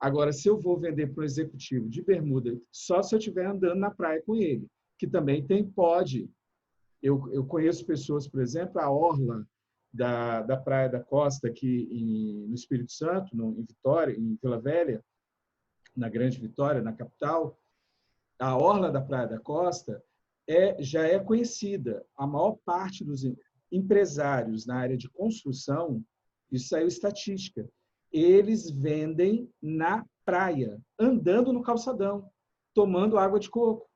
Agora, se eu vou vender para um executivo de bermuda, só se eu estiver andando na praia com ele, que também pode. Eu conheço pessoas, por exemplo, a orla da Praia da Costa, aqui no Espírito Santo, em Vitória, em Vila Velha, na Grande Vitória, na capital, a orla da Praia da Costa já é conhecida. A maior parte dos empresários na área de construção, isso saiu estatística, eles vendem na praia, andando no calçadão, tomando água de coco.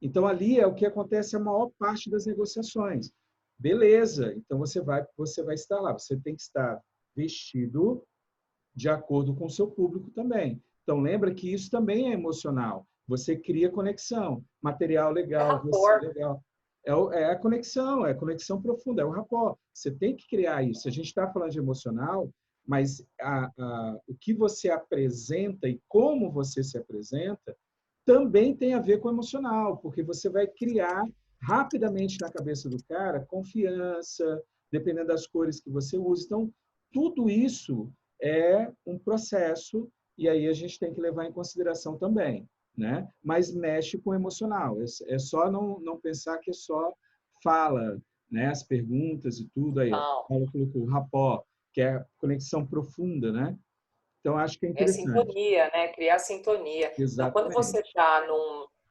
Então, ali é o que acontece a maior parte das negociações. Beleza, então você vai estar lá. Você tem que estar vestido de acordo com o seu público também. Então, lembra que isso também é emocional. Você cria conexão. Material É legal, você rapport. legal. É a conexão profunda, é o rapport. Você tem que criar isso. A gente está falando de emocional, mas o que você apresenta e como você se apresenta também tem a ver com o emocional, porque você vai criar rapidamente na cabeça do cara confiança, dependendo das cores que você usa. Então, tudo isso é um processo e aí a gente tem que levar em consideração também, né? Mas mexe com o emocional. É só não pensar que é só fala, né? As perguntas e tudo aí. Não. Paulo colocou o rapport, que é a conexão profunda, né? Então acho que é É interessante. sintonia, né? Criar sintonia. Então, quando você Exatamente. está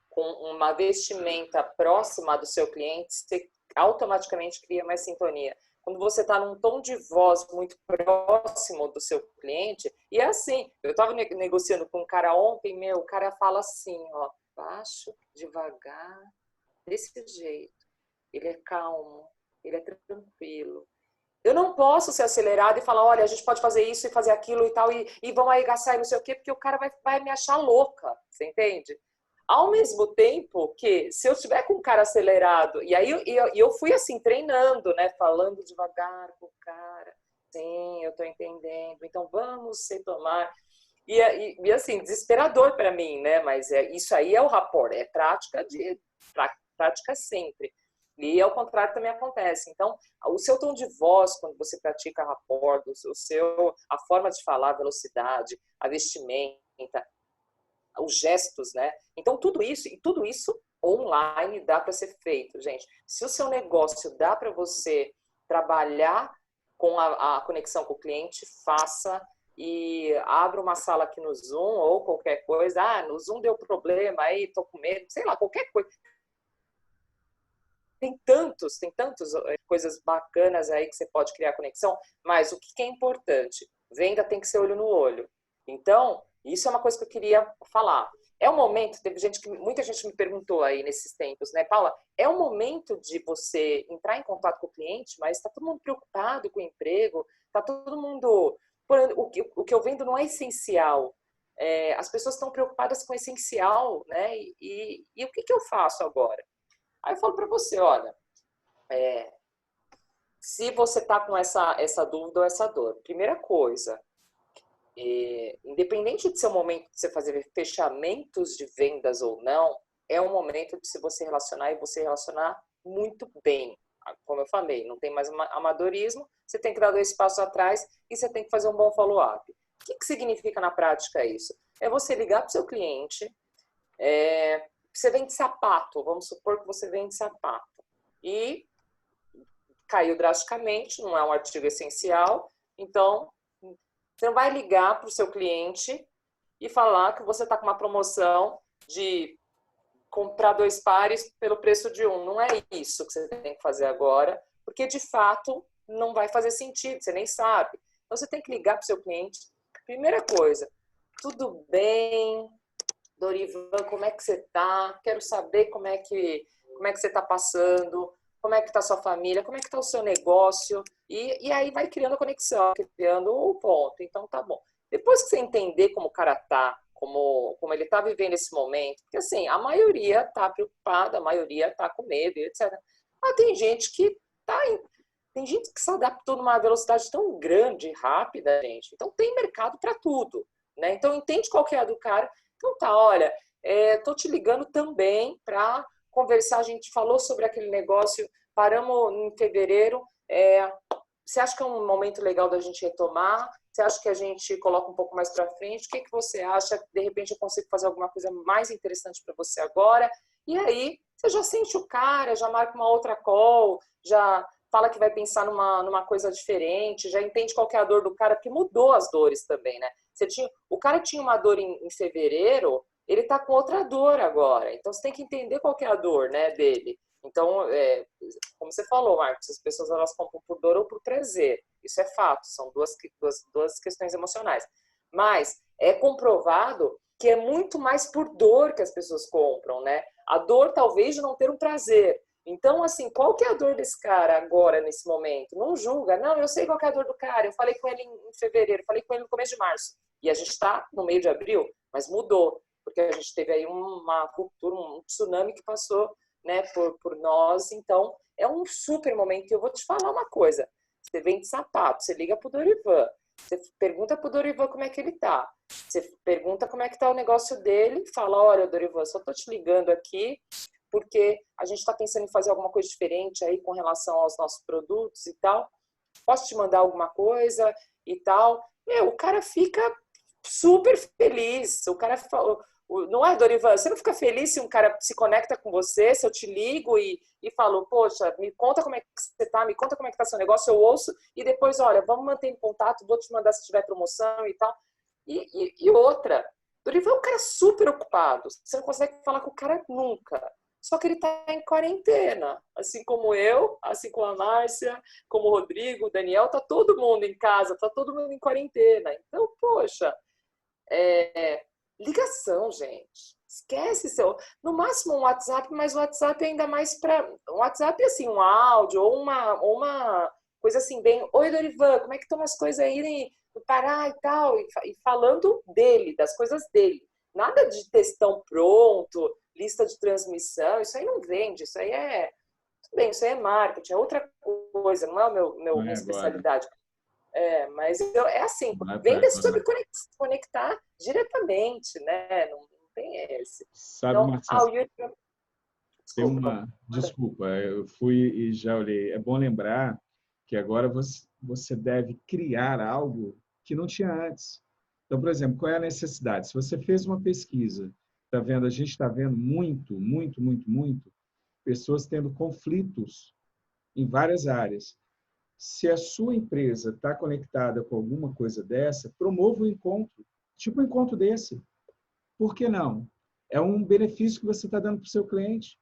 com uma vestimenta próxima do seu cliente, você automaticamente cria mais sintonia. Quando você está num tom de voz muito próximo do seu cliente, e é assim, eu estava negociando com um cara ontem, o cara fala assim, ó, baixo, devagar, desse jeito. Ele é calmo, ele é tranquilo. Eu não posso ser acelerado e falar, olha, a gente pode fazer isso e fazer aquilo e tal, e vamos arregaçar e não sei o quê, porque o cara vai me achar louca, você entende? Ao mesmo tempo que, se eu estiver com o cara acelerado, e aí eu fui assim, treinando, né, falando devagar com o cara, sim, eu tô entendendo, então vamos retomar. E assim, desesperador para mim, né, mas isso aí é o rapport, é prática sempre. E ao contrário também acontece. Então, o seu tom de voz, quando você pratica rapport, a forma de falar, a velocidade, a vestimenta, os gestos, né? Então, tudo isso online dá para ser feito, gente. Se o seu negócio dá para você trabalhar com a conexão com o cliente, faça e abra uma sala aqui no Zoom ou qualquer coisa. Ah, no Zoom deu problema, aí tô com medo, sei lá, qualquer coisa. Tem tantas coisas bacanas aí que você pode criar conexão, mas o que é importante? Venda tem que ser olho no olho. Então, isso é uma coisa que eu queria falar. É o momento, muita gente me perguntou aí nesses tempos, né, Paula? É o momento de você entrar em contato com o cliente, mas está todo mundo preocupado com o emprego, está todo mundo. O que eu vendo não é essencial. As pessoas estão preocupadas com o essencial, né? E o que eu faço agora? Aí eu falo para você, olha, se você está com essa dúvida ou essa dor, primeira coisa, independente de ser o momento de você fazer fechamentos de vendas ou não, é um momento de se você relacionar e você relacionar muito bem. Como eu falei, não tem mais amadorismo, você tem que dar 2 passos atrás e você tem que fazer um bom follow-up. O que significa na prática isso? É você ligar para o seu cliente, você vende sapato, vamos supor que você vende sapato, e caiu drasticamente, não é um artigo essencial, então Você não vai ligar para o seu cliente e falar que você está com uma promoção de comprar 2 pares pelo preço de um. Não é isso que você tem que fazer agora, porque de fato não vai fazer sentido, você nem sabe. Então você tem que ligar para o seu cliente. Primeira coisa, tudo bem, Dorivan, como é que você está? Quero saber como é que você está passando, como é que está a sua família, como é que está o seu negócio. E aí vai criando a conexão, criando o ponto. Então tá bom. Depois que você entender como o cara tá, como ele está vivendo esse momento, porque assim, a maioria está preocupada, a maioria está com medo, etc. Mas tem gente que tem gente que se adaptou numa velocidade tão grande, rápida, gente. Então tem mercado para tudo, né? Então entende qual que é a do cara. Então tá, olha, tô te ligando também para conversar. A gente falou sobre aquele negócio, paramos em fevereiro. Você acha que é um momento legal da gente retomar? Você acha que a gente coloca um pouco mais para frente? O que você acha? De repente eu consigo fazer alguma coisa mais interessante para você agora? E aí você já sente o cara, já marca uma outra call, já fala que vai pensar numa coisa diferente, já entende qual que é a dor do cara, porque mudou as dores também, né? O cara tinha uma dor em fevereiro, ele tá com outra dor agora. Então você tem que entender qual que é a dor, né, dele. Então, como você falou, Marcos, as pessoas elas compram por dor ou por prazer. Isso é fato, são duas questões emocionais. Mas é comprovado que é muito mais por dor que as pessoas compram, né? A dor talvez de não ter um prazer. Então, assim, qual que é a dor desse cara agora, nesse momento? Não julga. Não, eu sei qual que é a dor do cara. Eu falei com ele em fevereiro, falei com ele no começo de março. E a gente está no meio de abril, mas mudou. Porque a gente teve aí uma ruptura, um tsunami que passou, né, por nós. Então, é um super momento. E eu vou te falar uma coisa. Você vende sapato, você liga pro Dorivan. Você pergunta pro Dorivan como é que ele tá. Você pergunta como é que tá o negócio dele. Fala, olha, Dorivan, só tô te ligando aqui porque a gente está pensando em fazer alguma coisa diferente aí com relação aos nossos produtos e tal. Posso te mandar alguma coisa e tal? O cara fica super feliz. O cara não é, Dorivan? Você não fica feliz se um cara se conecta com você, se eu te ligo e falo, poxa, me conta como é que você tá, me conta como é que tá seu negócio, eu ouço e depois, olha, vamos manter em contato, vou te mandar se tiver promoção e tal. E outra, Dorivan é um cara super ocupado. Você não consegue falar com o cara nunca. Só que ele está em quarentena, assim como eu, assim como a Márcia, como o Rodrigo, o Daniel, está todo mundo em casa, está todo mundo em quarentena. Então, poxa, ligação, gente. Esquece no máximo um WhatsApp, mas o WhatsApp é ainda mais para um WhatsApp assim, um áudio ou uma coisa assim bem, oi Dorivan, como é que estão as coisas aí no Pará e tal, e falando dele, das coisas dele. Nada de textão pronto, lista de transmissão, isso aí não vende, isso aí bem, isso aí é marketing, é outra coisa, não é minha especialidade. Mas é assim, venda sobre conectar diretamente, né? Não tem esse. Sabe, então, Marcelo, desculpa, eu fui e já olhei. É bom lembrar que agora você deve criar algo que não tinha antes. Então, por exemplo, qual é a necessidade? Se você fez uma pesquisa, tá vendo? A gente está vendo muito pessoas tendo conflitos em várias áreas. Se a sua empresa está conectada com alguma coisa dessa, promova um encontro, tipo um encontro desse. Por que não? É um benefício que você está dando para o seu cliente.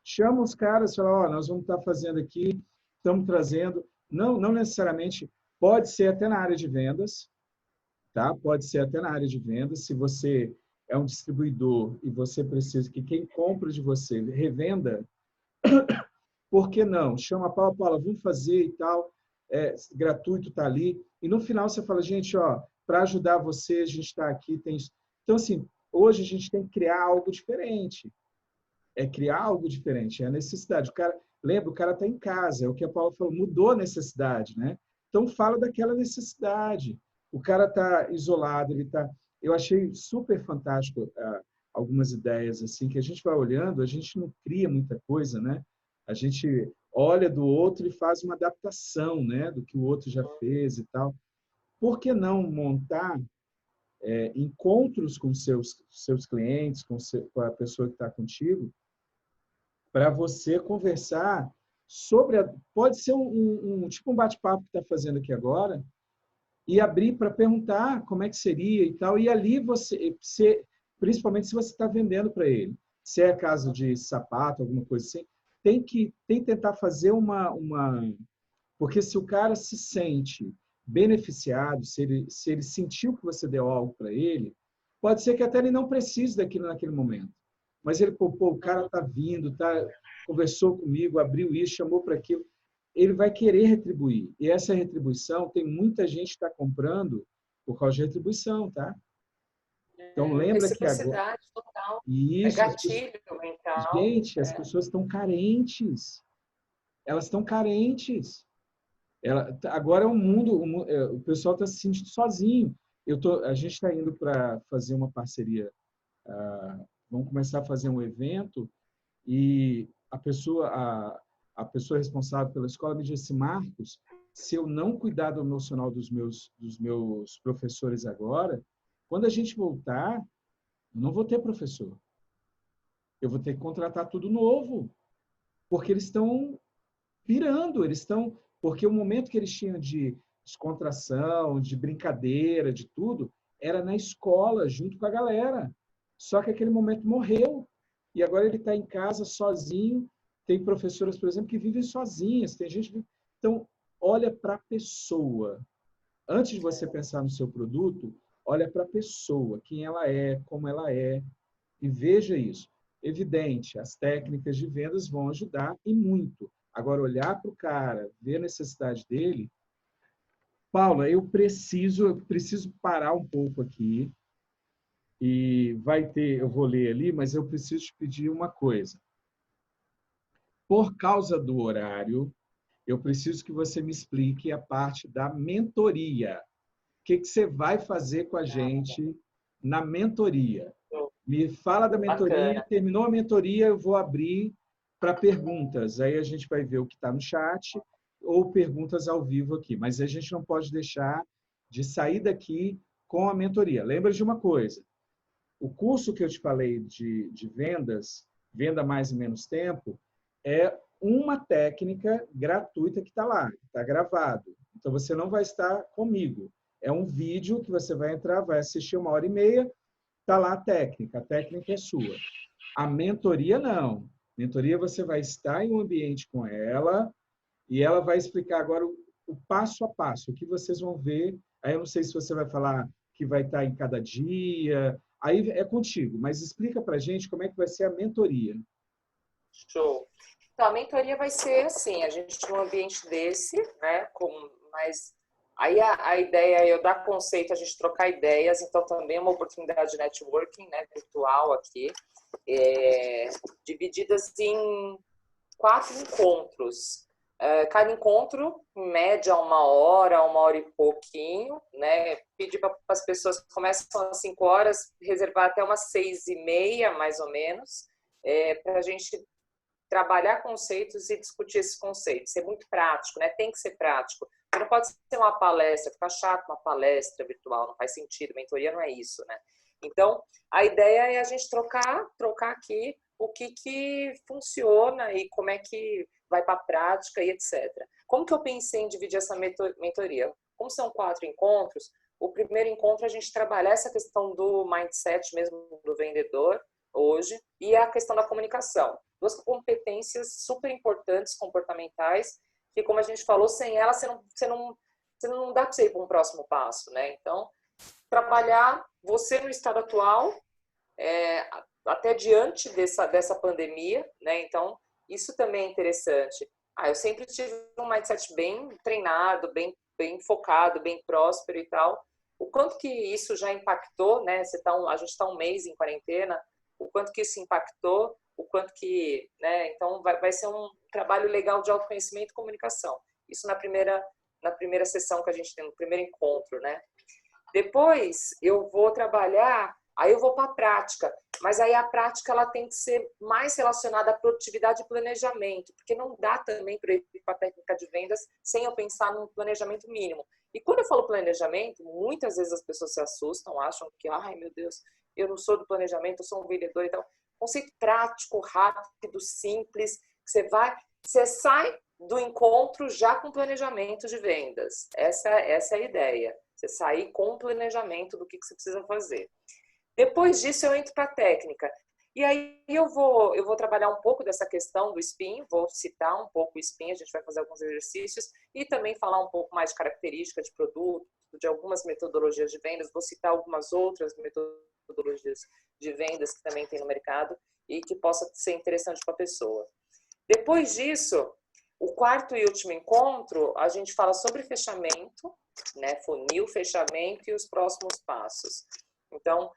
Chama os caras e fala, nós vamos estar fazendo aqui, estamos trazendo, não necessariamente, pode ser até na área de vendas, tá? Pode ser até na área de vendas, se você é um distribuidor e você precisa que quem compra de você revenda, por que não? Chama a Paula, vamos fazer e tal, gratuito está ali. E no final você fala, gente, para ajudar você, a gente está aqui. Então, assim, hoje a gente tem que criar algo diferente. Criar algo diferente, é a necessidade. Lembra, o cara está em casa, é o que a Paula falou, mudou a necessidade, né? Então, fala daquela necessidade. O cara está isolado, Eu achei super fantástico algumas ideias assim que a gente vai olhando, a gente não cria muita coisa, né? A gente olha do outro e faz uma adaptação, né, do que o outro já fez e tal. Por que não montar encontros com seus clientes, com a pessoa que está contigo, para você conversar sobre pode ser tipo um bate-papo que está fazendo aqui agora, e abrir para perguntar como é que seria e tal. E ali principalmente se você está vendendo para ele, se é caso de sapato, alguma coisa assim, tem que tentar fazer porque se o cara se sente beneficiado, se ele sentiu que você deu algo para ele, pode ser que até ele não precise daquilo naquele momento. Mas ele, pô, o cara tá vindo, conversou comigo, abriu isso, chamou para aquilo. Ele vai querer retribuir. E essa retribuição, tem muita gente que está comprando por causa de retribuição, tá? Então, lembra que agora... Reciprocidade total. É Isso, gatilho mental. gente, as pessoas estão carentes. Elas estão carentes. Agora é um mundo, o pessoal está se sentindo sozinho. A gente está indo para fazer uma parceria, vamos começar a fazer um evento e a pessoa responsável pela escola me disse: Marcos, se eu não cuidar do emocional dos meus professores agora, quando a gente voltar, eu não vou ter professor. Eu vou ter que contratar tudo novo, porque eles estão pirando, porque o momento que eles tinham de descontração, de brincadeira, de tudo, era na escola, junto com a galera. Só que aquele momento morreu. E agora ele está em casa sozinho. Tem professoras, por exemplo, que vivem sozinhas. Tem gente que... Então, olha para a pessoa. Antes de você pensar no seu produto, olha para a pessoa, quem ela é, como ela é, e veja isso. Evidente, as técnicas de vendas vão ajudar e muito. Agora, olhar para o cara, ver a necessidade dele... Paula, eu preciso parar um pouco aqui e eu vou ler ali, mas eu preciso te pedir uma coisa. Por causa do horário, eu preciso que você me explique a parte da mentoria. O que você vai fazer com a gente na mentoria? Me fala da mentoria. Bacana. Terminou a mentoria, eu vou abrir para perguntas. Aí a gente vai ver o que está no chat ou perguntas ao vivo aqui. Mas a gente não pode deixar de sair daqui com a mentoria. Lembra de uma coisa. O curso que eu te falei de vendas, Venda Mais em Menos Tempo, é uma técnica gratuita que está lá, está gravado. Então, você não vai estar comigo. É um vídeo que você vai entrar, vai assistir 1h30, está lá a técnica é sua. A mentoria, não. Mentoria, você vai estar em um ambiente com ela e ela vai explicar agora o passo a passo, o que vocês vão ver. Aí eu não sei se você vai falar que vai estar em cada dia, aí é contigo, mas explica para a gente como é que vai ser a mentoria. Show. Então, a mentoria vai ser assim, a gente num ambiente desse, né, mas aí a ideia é eu dar conceito, a gente trocar ideias, então também é uma oportunidade de networking, né, virtual aqui, divididas em 4 encontros. Cada encontro, em média, 1 hora e pouquinho, né? Pedir para as pessoas que começam às 5 horas, reservar até umas 6h30, mais ou menos, para a gente trabalhar conceitos e discutir esses conceitos. Ser muito prático, né? Tem que ser prático. Não pode ser uma palestra, fica chato uma palestra virtual, não faz sentido. Mentoria não é isso, né? Então, a ideia é a gente trocar aqui o que funciona e como é que vai para a prática e etc. Como que eu pensei em dividir essa mentoria? Como são 4 encontros, o primeiro encontro a gente trabalha essa questão do mindset mesmo do vendedor hoje e a questão da comunicação. 2 competências super importantes, comportamentais, que como a gente falou, sem elas você não dá para você ir para um próximo passo, né? Então, trabalhar você no estado atual, até diante dessa pandemia, né? Então, isso também é interessante. Eu sempre tive um mindset bem treinado, bem focado, bem próspero e tal. O quanto que isso já impactou, né? A gente está um mês em quarentena, o quanto que isso impactou, o quanto que, né? Então, vai ser um trabalho legal de autoconhecimento e comunicação. Isso na primeira sessão que a gente tem, no primeiro encontro, né? Depois, eu vou trabalhar, aí eu vou para a prática, mas aí a prática ela tem que ser mais relacionada à produtividade e planejamento, porque não dá também para ir para a técnica de vendas sem eu pensar num planejamento mínimo. E quando eu falo planejamento, muitas vezes as pessoas se assustam, acham que, ai meu Deus, eu não sou do planejamento, eu sou um vendedor e tal. Conceito prático, rápido, simples, que você sai do encontro já com planejamento de vendas. Essa é a ideia. Você sair com um planejamento do que você precisa fazer. Depois disso, eu entro para a técnica. E aí eu vou trabalhar um pouco dessa questão do spin, vou citar um pouco o spin, a gente vai fazer alguns exercícios e também falar um pouco mais de característica de produto, de algumas metodologias de vendas, vou citar algumas outras metodologias de vendas que também tem no mercado e que possa ser interessante para a pessoa. Depois disso, o quarto e último encontro, a gente fala sobre fechamento, né, funil, fechamento e os próximos passos. Então,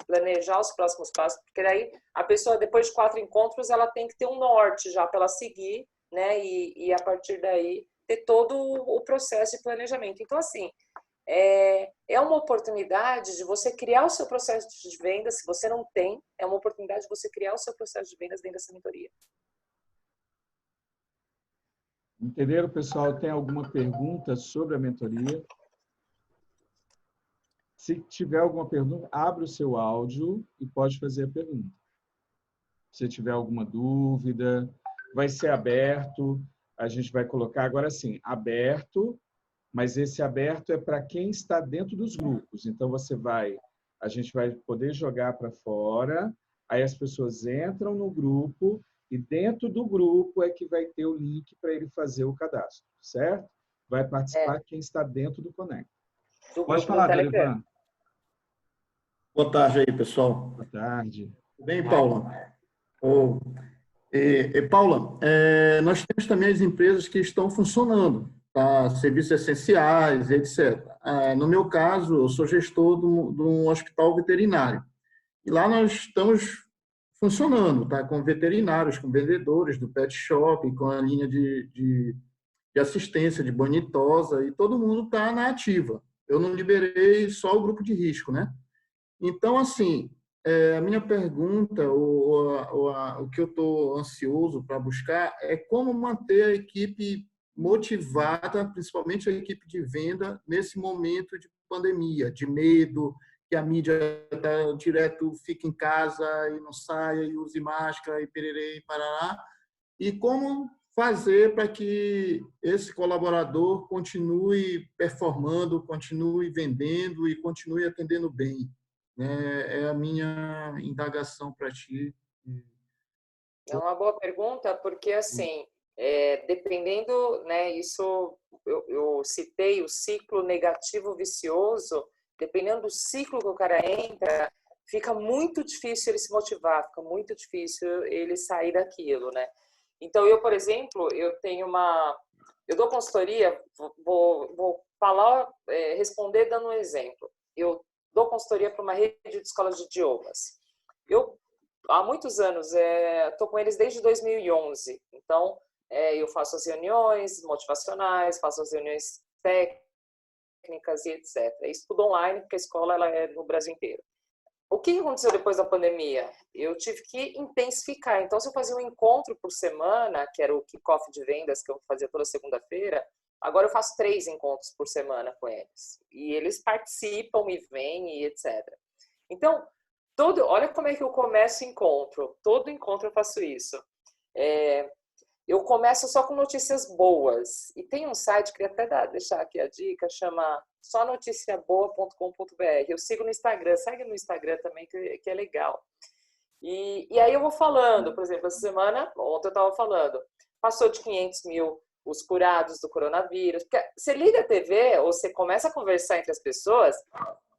planejar os próximos passos, porque daí a pessoa, depois de 4 encontros, ela tem que ter um norte já para ela seguir, né, e a partir daí ter todo o processo de planejamento. Então, assim, é uma oportunidade de você criar o seu processo de vendas, se você não tem, é uma oportunidade de você criar o seu processo de vendas dentro dessa mentoria. Entenderam, pessoal? Tem alguma pergunta sobre a mentoria? Se tiver alguma pergunta, abre o seu áudio e pode fazer a pergunta. Se tiver alguma dúvida, vai ser aberto, a gente vai colocar agora sim, aberto, mas esse aberto é para quem está dentro dos grupos. Então, a gente vai poder jogar para fora, aí as pessoas entram no grupo e dentro do grupo é que vai ter o link para ele fazer o cadastro, certo? Vai participar quem está dentro do Conecta. Pode falar, Dorivan. Boa tarde aí, pessoal. Boa tarde. Tudo bem, Paula? Paula, nós temos também as empresas que estão funcionando, tá? Serviços essenciais, etc. No meu caso, eu sou gestor de um hospital veterinário. E lá nós estamos funcionando, tá? Com veterinários, com vendedores do pet shop, com a linha de assistência, de bonitosa, e todo mundo está na ativa. Eu não liberei só o grupo de risco, né? Então, assim, a minha pergunta, o que eu estou ansioso para buscar é como manter a equipe motivada, principalmente a equipe de venda, nesse momento de pandemia, de medo, que a mídia direto fica em casa e não saia, e use máscara, e pererê, e parará. E como fazer para que esse colaborador continue performando, continue vendendo e continue atendendo bem. É a minha indagação para ti. É uma boa pergunta, porque assim, dependendo, né, isso eu citei o ciclo negativo vicioso, dependendo do ciclo que o cara entra, fica muito difícil ele se motivar, fica muito difícil ele sair daquilo, né? Então, eu, por exemplo, eu dou consultoria, vou falar, responder dando um exemplo. Eu dou consultoria para uma rede de escolas de idiomas. Eu, há muitos anos, estou com eles desde 2011. Então, eu faço as reuniões motivacionais, faço as reuniões técnicas e etc. Isso tudo online, porque a escola ela é no Brasil inteiro. O que aconteceu depois da pandemia? Eu tive que intensificar. Então, se eu fazia um encontro por semana, que era o kickoff de vendas que eu fazia toda segunda-feira, agora eu faço 3 encontros por semana com eles. E eles participam e vêm e etc. Então, olha como é que eu começo o encontro. Todo encontro eu faço isso. Eu começo só com notícias boas. E tem um site, queria até deixar aqui a dica, chama sonoticiaboa.com.br. Eu sigo no Instagram, segue no Instagram também, que é legal. E aí eu vou falando, por exemplo, essa semana, ontem eu estava falando, passou de 500 mil os curados do coronavírus. Porque você liga a TV ou você começa a conversar entre as pessoas,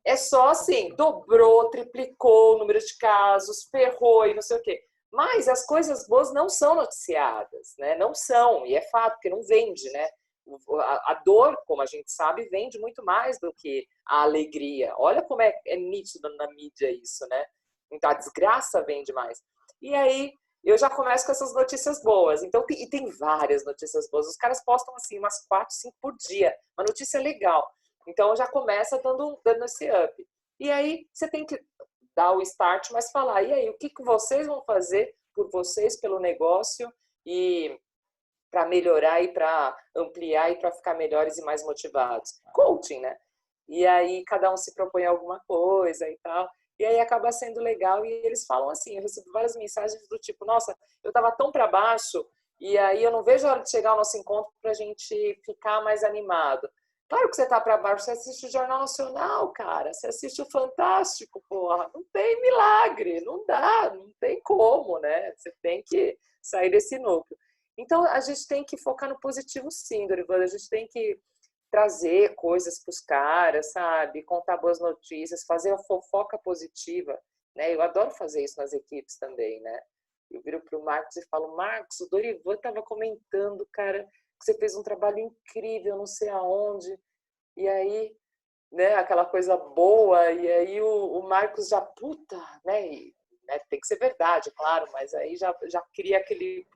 é só assim, dobrou, triplicou o número de casos, ferrou e não sei o quê. Mas as coisas boas não são noticiadas, né? Não são, e é fato, porque não vende, né? A dor, como a gente sabe, vende muito mais do que a alegria. Olha como é nítido na mídia isso, né? Então, a desgraça vende mais. E aí, eu já começo com essas notícias boas. Então, e tem várias notícias boas. Os caras postam, assim, umas 4, 5 por dia. Uma notícia legal. Então, já começa dando esse up. E aí, você tem que dar o start, mas falar, e aí, o que vocês vão fazer por vocês, pelo negócio, e para melhorar e para ampliar e para ficar melhores e mais motivados? Coaching, né? E aí, cada um se propõe alguma coisa e tal. E aí acaba sendo legal. E eles falam assim, eu recebo várias mensagens do tipo, nossa, eu estava tão para baixo, e aí eu não vejo a hora de chegar ao nosso encontro para a gente ficar mais animado. Claro que você tá para baixo, você assiste o Jornal Nacional, cara, você assiste o Fantástico, porra, não tem milagre, não dá, não tem como, né? Você tem que sair desse núcleo. Então, a gente tem que focar no positivo sim, Dorival, a gente tem que trazer coisas para os caras, sabe? Contar boas notícias, fazer a fofoca positiva, né? Eu adoro fazer isso nas equipes também, né? Eu viro para o Marcos e falo, Marcos, o Dorival estava comentando, cara, que você fez um trabalho incrível, não sei aonde, e aí, né, aquela coisa boa, e aí o Marcos já, puta, né, e, né, tem que ser verdade, claro, mas aí já cria aquele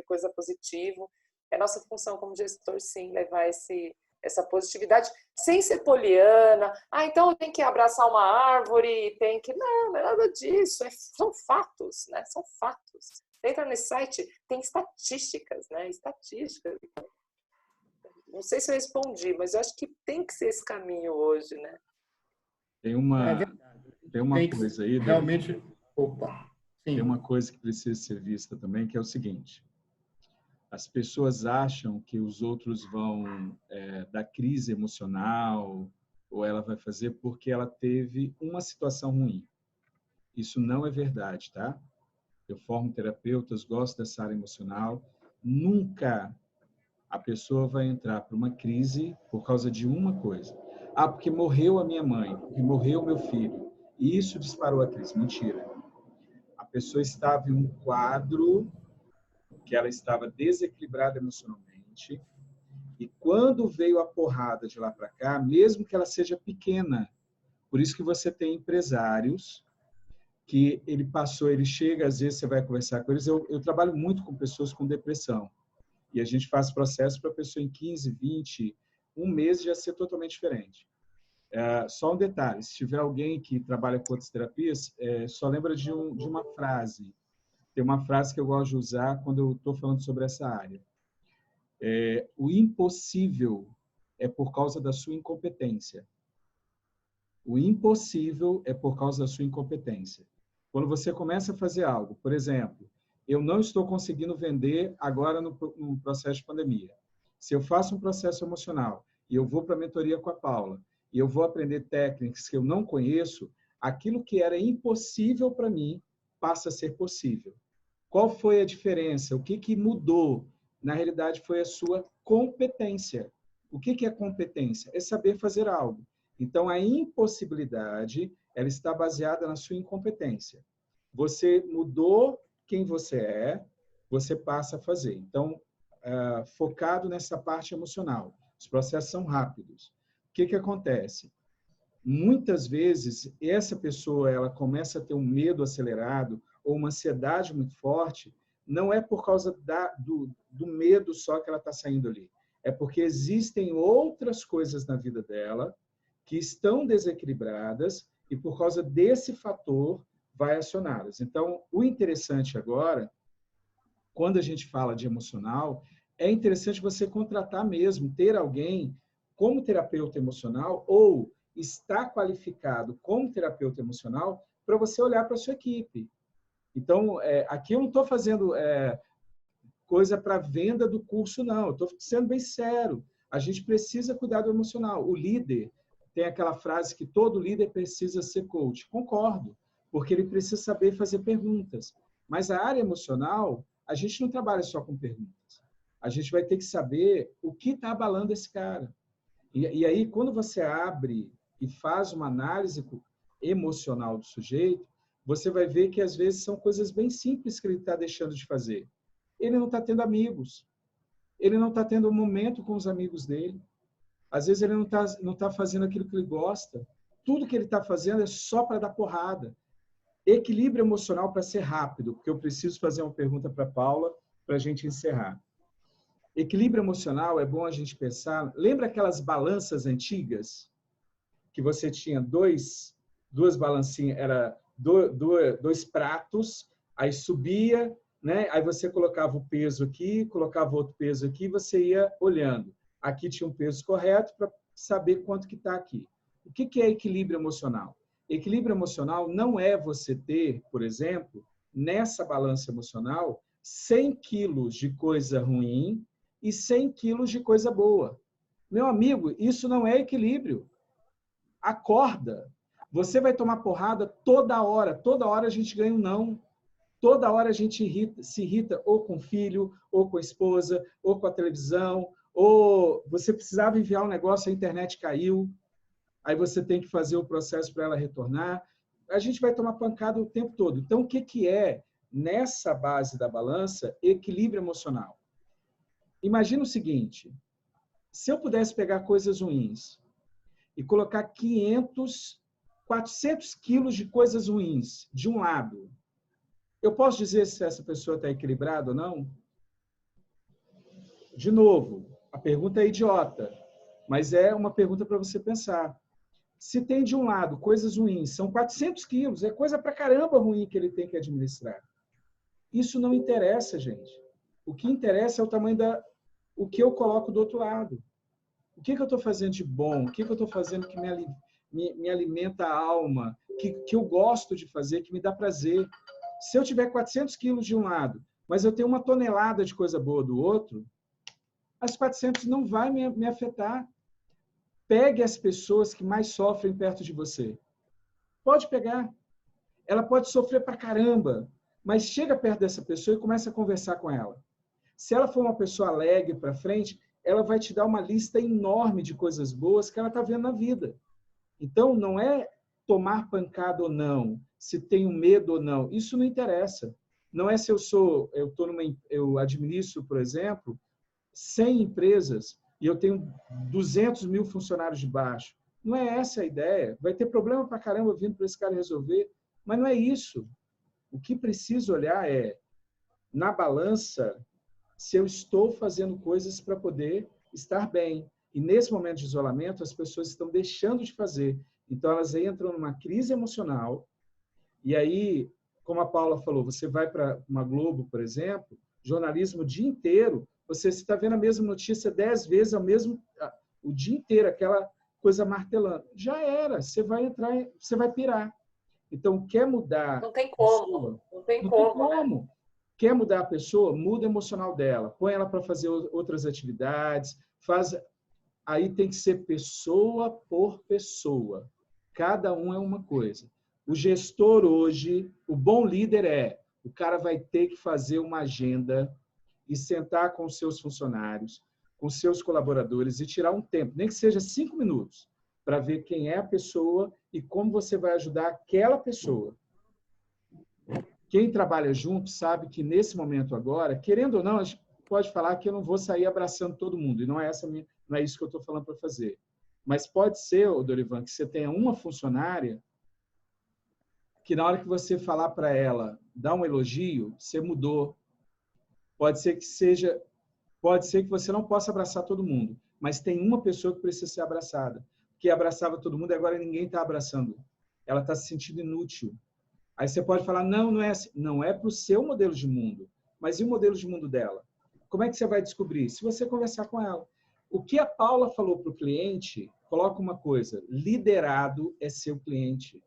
coisa positivo. É nossa função como gestor, sim, levar essa positividade, sem ser poliana. Ah, então eu tenho que abraçar uma árvore, tem que... Não, não é nada disso, são fatos, né? São fatos. Entra nesse site, tem estatísticas, né? Estatísticas. Não sei se eu respondi, mas eu acho que tem que ser esse caminho hoje, né? Tem É uma, verdade. tem uma Tem que coisa aí, realmente... Opa, tem sim. uma coisa que precisa ser vista também, que é o seguinte: as pessoas acham que os outros vão dar crise emocional ou ela vai fazer porque ela teve uma situação ruim. Isso não é verdade, tá? Eu formo terapeutas, gosto dessa área emocional. Nunca a pessoa vai entrar para uma crise por causa de uma coisa. Ah, porque morreu a minha mãe, porque morreu o meu filho. E isso disparou a crise. Mentira. A pessoa estava em um quadro que ela estava desequilibrada emocionalmente, e quando veio a porrada de lá para cá, mesmo que ela seja pequena, por isso que você tem empresários que ele chega, às vezes você vai conversar com eles, eu trabalho muito com pessoas com depressão, e a gente faz processo para a pessoa em 15, 20, um mês já ser totalmente diferente. Só um detalhe, se tiver alguém que trabalha com outras terapias, só lembra de uma frase. Tem uma frase que eu gosto de usar quando eu estou falando sobre essa área. O impossível é por causa da sua incompetência. O impossível é por causa da sua incompetência. Quando você começa a fazer algo, por exemplo, eu não estou conseguindo vender agora no processo de pandemia. Se eu faço um processo emocional e eu vou para a mentoria com a Paula e eu vou aprender técnicas que eu não conheço, aquilo que era impossível para mim passa a ser possível. Qual foi a diferença? O que mudou? Na realidade, foi a sua competência. O que é competência? É saber fazer algo. Então, a impossibilidade, ela está baseada na sua incompetência. Você mudou quem você é, você passa a fazer. Então, focado nessa parte emocional. Os processos são rápidos. O que acontece? Muitas vezes, essa pessoa ela começa a ter um medo acelerado ou uma ansiedade muito forte, não é por causa do medo só que ela está saindo ali. É porque existem outras coisas na vida dela que estão desequilibradas e, por causa desse fator, vai acioná-las. Então, o interessante agora, quando a gente fala de emocional, é interessante você contratar mesmo, ter alguém como terapeuta emocional ou está qualificado como terapeuta emocional para você olhar para a sua equipe. Então, aqui eu não estou fazendo coisa para venda do curso, não. Eu estou sendo bem sério. A gente precisa cuidar do emocional. O líder, tem aquela frase que todo líder precisa ser coach. Concordo, porque ele precisa saber fazer perguntas. Mas a área emocional, a gente não trabalha só com perguntas. A gente vai ter que saber o que está abalando esse cara. E aí, quando você abre e faz uma análise emocional do sujeito, você vai ver que, às vezes, são coisas bem simples que ele está deixando de fazer. Ele não está tendo amigos. Ele não está tendo um momento com os amigos dele. Às vezes, ele não tá fazendo aquilo que ele gosta. Tudo que ele está fazendo é só para dar porrada. Equilíbrio emocional para ser rápido, porque eu preciso fazer uma pergunta para a Paula para a gente encerrar. Equilíbrio emocional é bom a gente pensar... Lembra aquelas balanças antigas? Que você tinha duas balancinhas, era dois pratos, aí subia, né? Aí você colocava o peso aqui, colocava outro peso aqui, você ia olhando. Aqui tinha um peso correto para saber quanto que está aqui. O que é equilíbrio emocional? Equilíbrio emocional não é você ter, por exemplo, nessa balança emocional, 100 quilos de coisa ruim e 100 quilos de coisa boa. Meu amigo, isso não é equilíbrio. Acorda. Você vai tomar porrada toda hora a gente ganha um não. Toda hora a gente se irrita ou com o filho, ou com a esposa, ou com a televisão, ou você precisava enviar um negócio, a internet caiu, aí você tem que fazer o processo para ela retornar. A gente vai tomar pancada o tempo todo. Então, o que é, nessa base da balança, equilíbrio emocional? Imagina o seguinte, se eu pudesse pegar coisas ruins e colocar 400 quilos de coisas ruins de um lado, eu posso dizer se essa pessoa está equilibrada ou não? De novo, a pergunta é idiota, mas é uma pergunta para você pensar. Se tem de um lado coisas ruins, são 400 quilos, é coisa pra caramba ruim que ele tem que administrar. Isso não interessa, gente. O que interessa é o tamanho o que eu coloco do outro lado. O que eu estou fazendo de bom? O que eu estou fazendo que me alimenta a alma? Que eu gosto de fazer, que me dá prazer? Se eu tiver 400 quilos de um lado, mas eu tenho 1 tonelada de coisa boa do outro, as 400 não vai me afetar. Pegue as pessoas que mais sofrem perto de você. Pode pegar. Ela pode sofrer pra caramba, mas chega perto dessa pessoa e começa a conversar com ela. Se ela for uma pessoa alegre para frente, ela vai te dar uma lista enorme de coisas boas que ela está vendo na vida. Então, não é tomar pancada ou não, se tenho medo ou não. Isso não interessa. Não é se eu administro, por exemplo, 100 empresas e eu tenho 200 mil funcionários de baixo. Não é essa a ideia. Vai ter problema pra caramba vindo para esse cara resolver, mas não é isso. O que preciso olhar é, na balança, se eu estou fazendo coisas para poder estar bem. E nesse momento de isolamento, as pessoas estão deixando de fazer. Então, elas entram numa crise emocional. E aí, como a Paula falou, você vai para uma Globo, por exemplo, jornalismo o dia inteiro, você está vendo a mesma notícia 10 vezes o dia inteiro, aquela coisa martelando. Já era, você vai entrar, você vai pirar. Então, quer mudar... Não tem como. Não tem como. Né? Quer mudar a pessoa? Muda o emocional dela. Põe ela para fazer outras atividades. Aí tem que ser pessoa por pessoa. Cada um é uma coisa. O gestor hoje, o bom líder o cara vai ter que fazer uma agenda e sentar com os seus funcionários, com os seus colaboradores e tirar um tempo, nem que seja 5 minutos, para ver quem é a pessoa e como você vai ajudar aquela pessoa. Quem trabalha junto sabe que nesse momento agora, querendo ou não, a gente pode falar que eu não vou sair abraçando todo mundo, e não é isso que eu estou falando para fazer. Mas pode ser, Dorivan, que você tenha uma funcionária que na hora que você falar para ela, dar um elogio, você mudou. Pode ser que você não possa abraçar todo mundo, mas tem uma pessoa que precisa ser abraçada, que abraçava todo mundo e agora ninguém está abraçando. Ela está se sentindo inútil. Aí você pode falar, não é assim. Não é para o seu modelo de mundo, mas e o modelo de mundo dela? Como é que você vai descobrir? Se você conversar com ela. O que a Paula falou para o cliente, coloca uma coisa, liderado é seu cliente.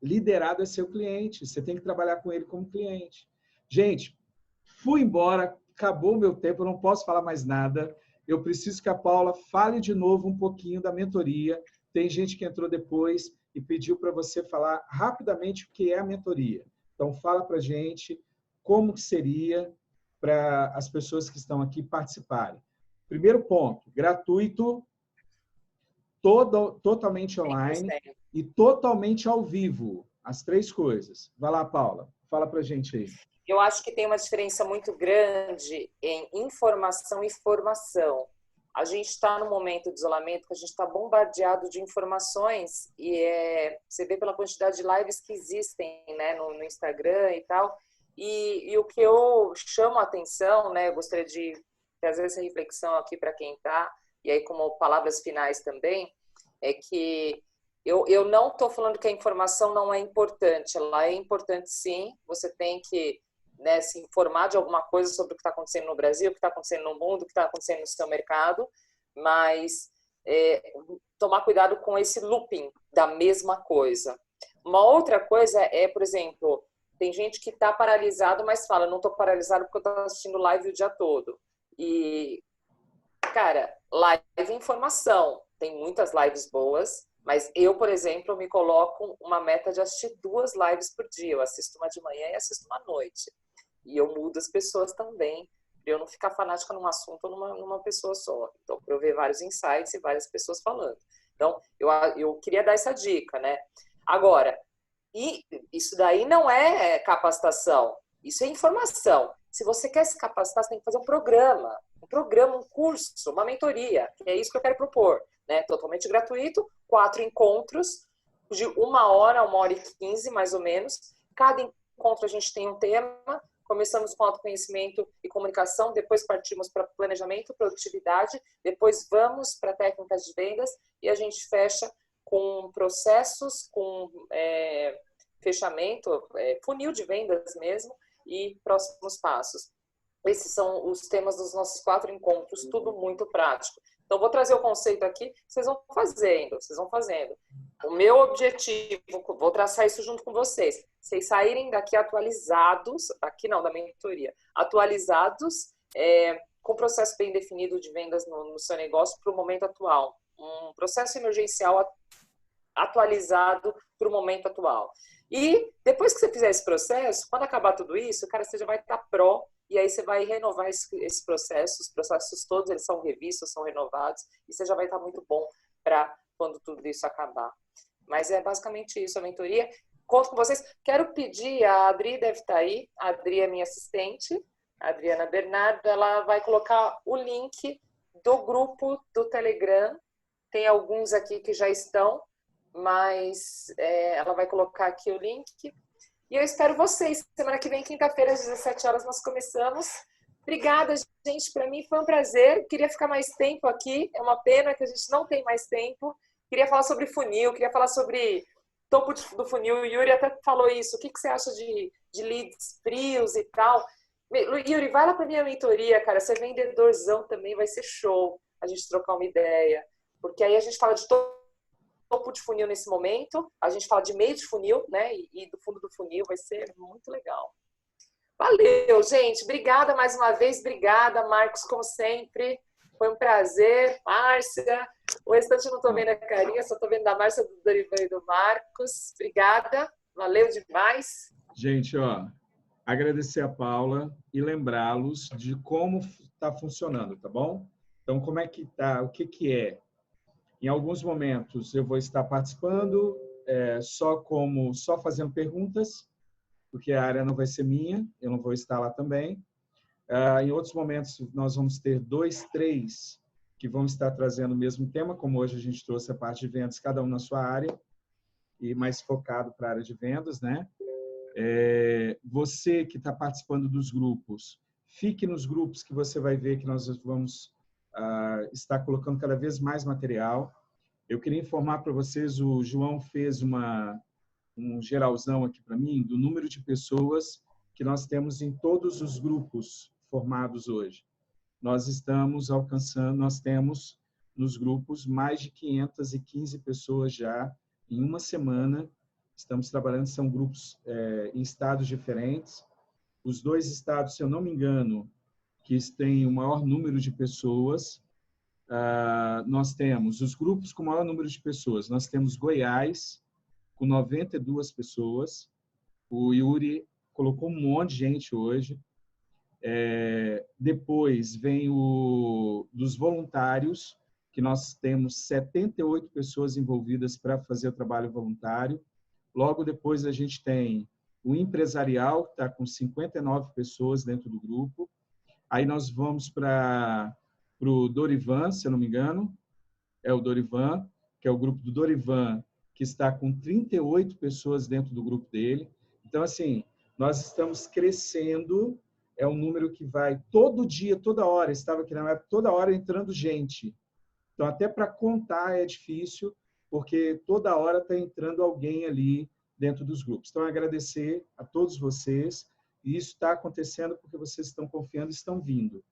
Liderado é seu cliente, você tem que trabalhar com ele como cliente. Gente, fui embora, acabou o meu tempo, eu não posso falar mais nada. Eu preciso que a Paula fale de novo um pouquinho da mentoria. Tem gente que entrou depois e pediu para você falar rapidamente o que é a mentoria. Então, fala para a gente como que seria para as pessoas que estão aqui participarem. Primeiro ponto, gratuito, totalmente online e totalmente ao vivo. As 3 coisas. Vai lá, Paula. Fala para a gente aí. Eu acho que tem uma diferença muito grande em informação e formação. A gente está no momento de isolamento que a gente está bombardeado de informações e você vê pela quantidade de lives que existem, né, no Instagram e tal. E o que eu chamo a atenção, né, eu gostaria de trazer essa reflexão aqui para quem está, e aí como palavras finais também, é que eu não estou falando que a informação não é importante, ela é importante sim, você tem que, né, se informar de alguma coisa sobre o que está acontecendo no Brasil, o que está acontecendo no mundo, o que está acontecendo no seu mercado, mas tomar cuidado com esse looping da mesma coisa. Uma outra coisa é, por exemplo, tem gente que está paralisado, mas fala, não estou paralisado porque eu estou assistindo live o dia todo. E, cara, live é informação. Tem muitas lives boas, mas eu, por exemplo, me coloco uma meta de assistir 2 lives por dia. Eu assisto uma de manhã e assisto uma à noite. E eu mudo as pessoas também, para eu não ficar fanática num assunto ou numa pessoa só. Então, para eu ver vários insights e várias pessoas falando. Então, eu queria dar essa dica, né? Agora, e isso daí não é capacitação, isso é informação. Se você quer se capacitar, você tem que fazer um programa, um curso, uma mentoria, que é isso que eu quero propor, né? Totalmente gratuito, 4 encontros de 1 hora, 1h15, mais ou menos. Cada encontro a gente tem um tema. Começamos com autoconhecimento e comunicação, depois partimos para planejamento, produtividade, depois vamos para técnicas de vendas e a gente fecha com processos, com fechamento, funil de vendas mesmo e próximos passos. Esses são os temas dos nossos 4 encontros, tudo muito prático. Então, vou trazer o conceito aqui, vocês vão fazendo. O meu objetivo, vou traçar isso junto com vocês saírem daqui atualizados, aqui não, da mentoria, atualizados, com processo bem definido de vendas no seu negócio para o momento atual. Um processo emergencial atualizado para o momento atual. E depois que você fizer esse processo, quando acabar tudo isso, cara, você já vai estar pró, e aí você vai renovar esse processo, os processos todos, eles são revistos, são renovados, e você já vai estar muito bom para quando tudo isso acabar. Mas é basicamente isso, a mentoria. Conto com vocês. Quero pedir, a Adri deve estar aí, a Adri é minha assistente, a Adriana Bernardo, ela vai colocar o link do grupo do Telegram. Tem alguns aqui que já estão, mas ela vai colocar aqui o link. E eu espero vocês. Semana que vem, quinta-feira, às 17 horas, nós começamos. Obrigada, gente. Para mim foi um prazer. Queria ficar mais tempo aqui. É uma pena que a gente não tem mais tempo. Queria falar sobre funil, queria falar sobre topo do funil. O Yuri até falou isso. O que você acha de leads frios e tal? Yuri, vai lá para minha mentoria, cara. Você é vendedorzão também, vai ser show a gente trocar uma ideia. Porque aí a gente fala de topo de funil nesse momento, a gente fala de meio de funil, né? E do fundo do funil, vai ser muito legal. Valeu, gente. Obrigada mais uma vez. Obrigada, Marcos, como sempre. Foi um prazer. Márcia. O restante eu não estou vendo a carinha, só estou vendo da Márcia, do Dorival e do Marcos. Obrigada. Valeu demais. Gente, agradecer a Paula e lembrá-los de como está funcionando, tá bom? Então, como é que tá? O que é? Em alguns momentos eu vou estar participando só fazendo perguntas, porque a área não vai ser minha, eu não vou estar lá também. Em outros momentos nós vamos ter 2, 3 que vão estar trazendo o mesmo tema, como hoje a gente trouxe a parte de vendas, cada um na sua área, e mais focado para a área de vendas, né? Você que está participando dos grupos, fique nos grupos que você vai ver que nós vamos estar colocando cada vez mais material. Eu queria informar para vocês, o João fez um geralzão aqui para mim do número de pessoas que nós temos em todos os grupos formados hoje. Nós estamos alcançando, nós temos nos grupos mais de 515 pessoas já em uma semana. Estamos trabalhando, são grupos em estados diferentes. Os 2 estados, se eu não me engano, que têm o maior número de pessoas, nós temos os grupos com o maior número de pessoas. Nós temos Goiás, com 92 pessoas. O Yuri colocou um monte de gente hoje. Depois vem dos voluntários, que nós temos 78 pessoas envolvidas para fazer o trabalho voluntário. Logo depois a gente tem o empresarial, que está com 59 pessoas dentro do grupo. Aí nós vamos para o Dorivan, se eu não me engano. É o Dorivan, que é o grupo do Dorivan, que está com 38 pessoas dentro do grupo dele. Então, assim, nós estamos crescendo, é um número que vai todo dia, toda hora, estava aqui na época, toda hora entrando gente. Então, até para contar é difícil, porque toda hora está entrando alguém ali dentro dos grupos. Então, agradecer a todos vocês, e isso está acontecendo porque vocês estão confiando e estão vindo.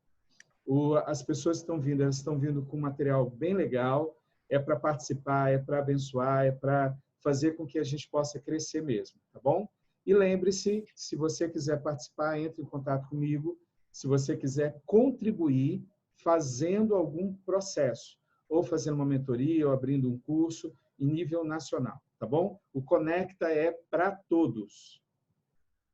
As pessoas estão vindo, elas estão vindo com material bem legal, é para participar, é para abençoar, é para fazer com que a gente possa crescer mesmo, tá bom? E lembre-se, se você quiser participar, entre em contato comigo. Se você quiser contribuir, fazendo algum processo, ou fazendo uma mentoria, ou abrindo um curso em nível nacional, tá bom? O Conecta é para todos.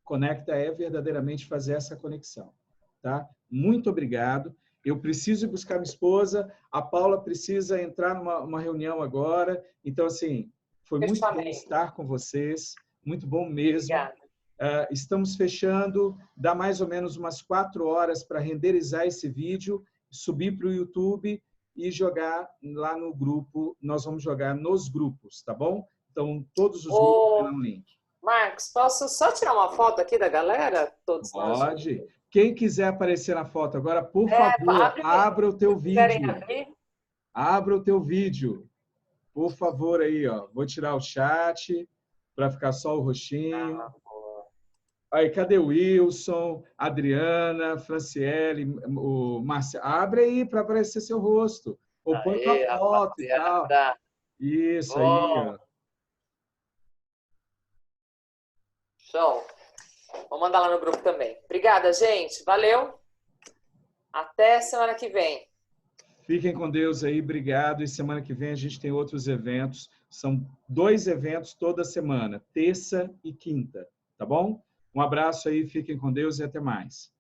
Conecta é verdadeiramente fazer essa conexão, tá? Muito obrigado. Eu preciso ir buscar minha esposa, a Paula precisa entrar numa reunião agora. Então, assim, foi muito bom estar com vocês, muito bom mesmo. Obrigada. Estamos fechando, dá mais ou menos umas 4 horas para renderizar esse vídeo, subir para o YouTube e jogar lá no grupo. Nós vamos jogar nos grupos, tá bom? Então, todos os grupos terão um link. Marcos, posso só tirar uma foto aqui da galera? Todos Pode. Quem quiser aparecer na foto agora, por favor, abra o teu vídeo. Abra o teu vídeo. Por favor, aí, ó. Vou tirar o chat para ficar só o rostinho. Aí, cadê o Wilson, Adriana, Franciele, o Marcelo? Abre aí para aparecer seu rosto. Ou põe tua foto e tal. Isso aí, ó. Show. Vou mandar lá no grupo também. Obrigada, gente. Valeu. Até semana que vem. Fiquem com Deus aí. Obrigado. E semana que vem a gente tem outros eventos. São 2 eventos toda semana, terça e quinta. Tá bom? Um abraço aí. Fiquem com Deus e até mais.